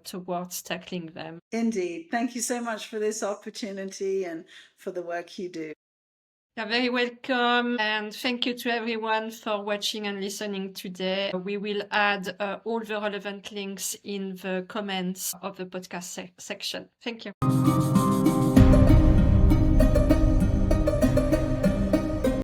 towards tackling them. Indeed. Thank you so much for this opportunity and for the work you do. You're very welcome, and thank you to everyone for watching and listening today. We will add all the relevant links in the comments of the podcast section. Thank you.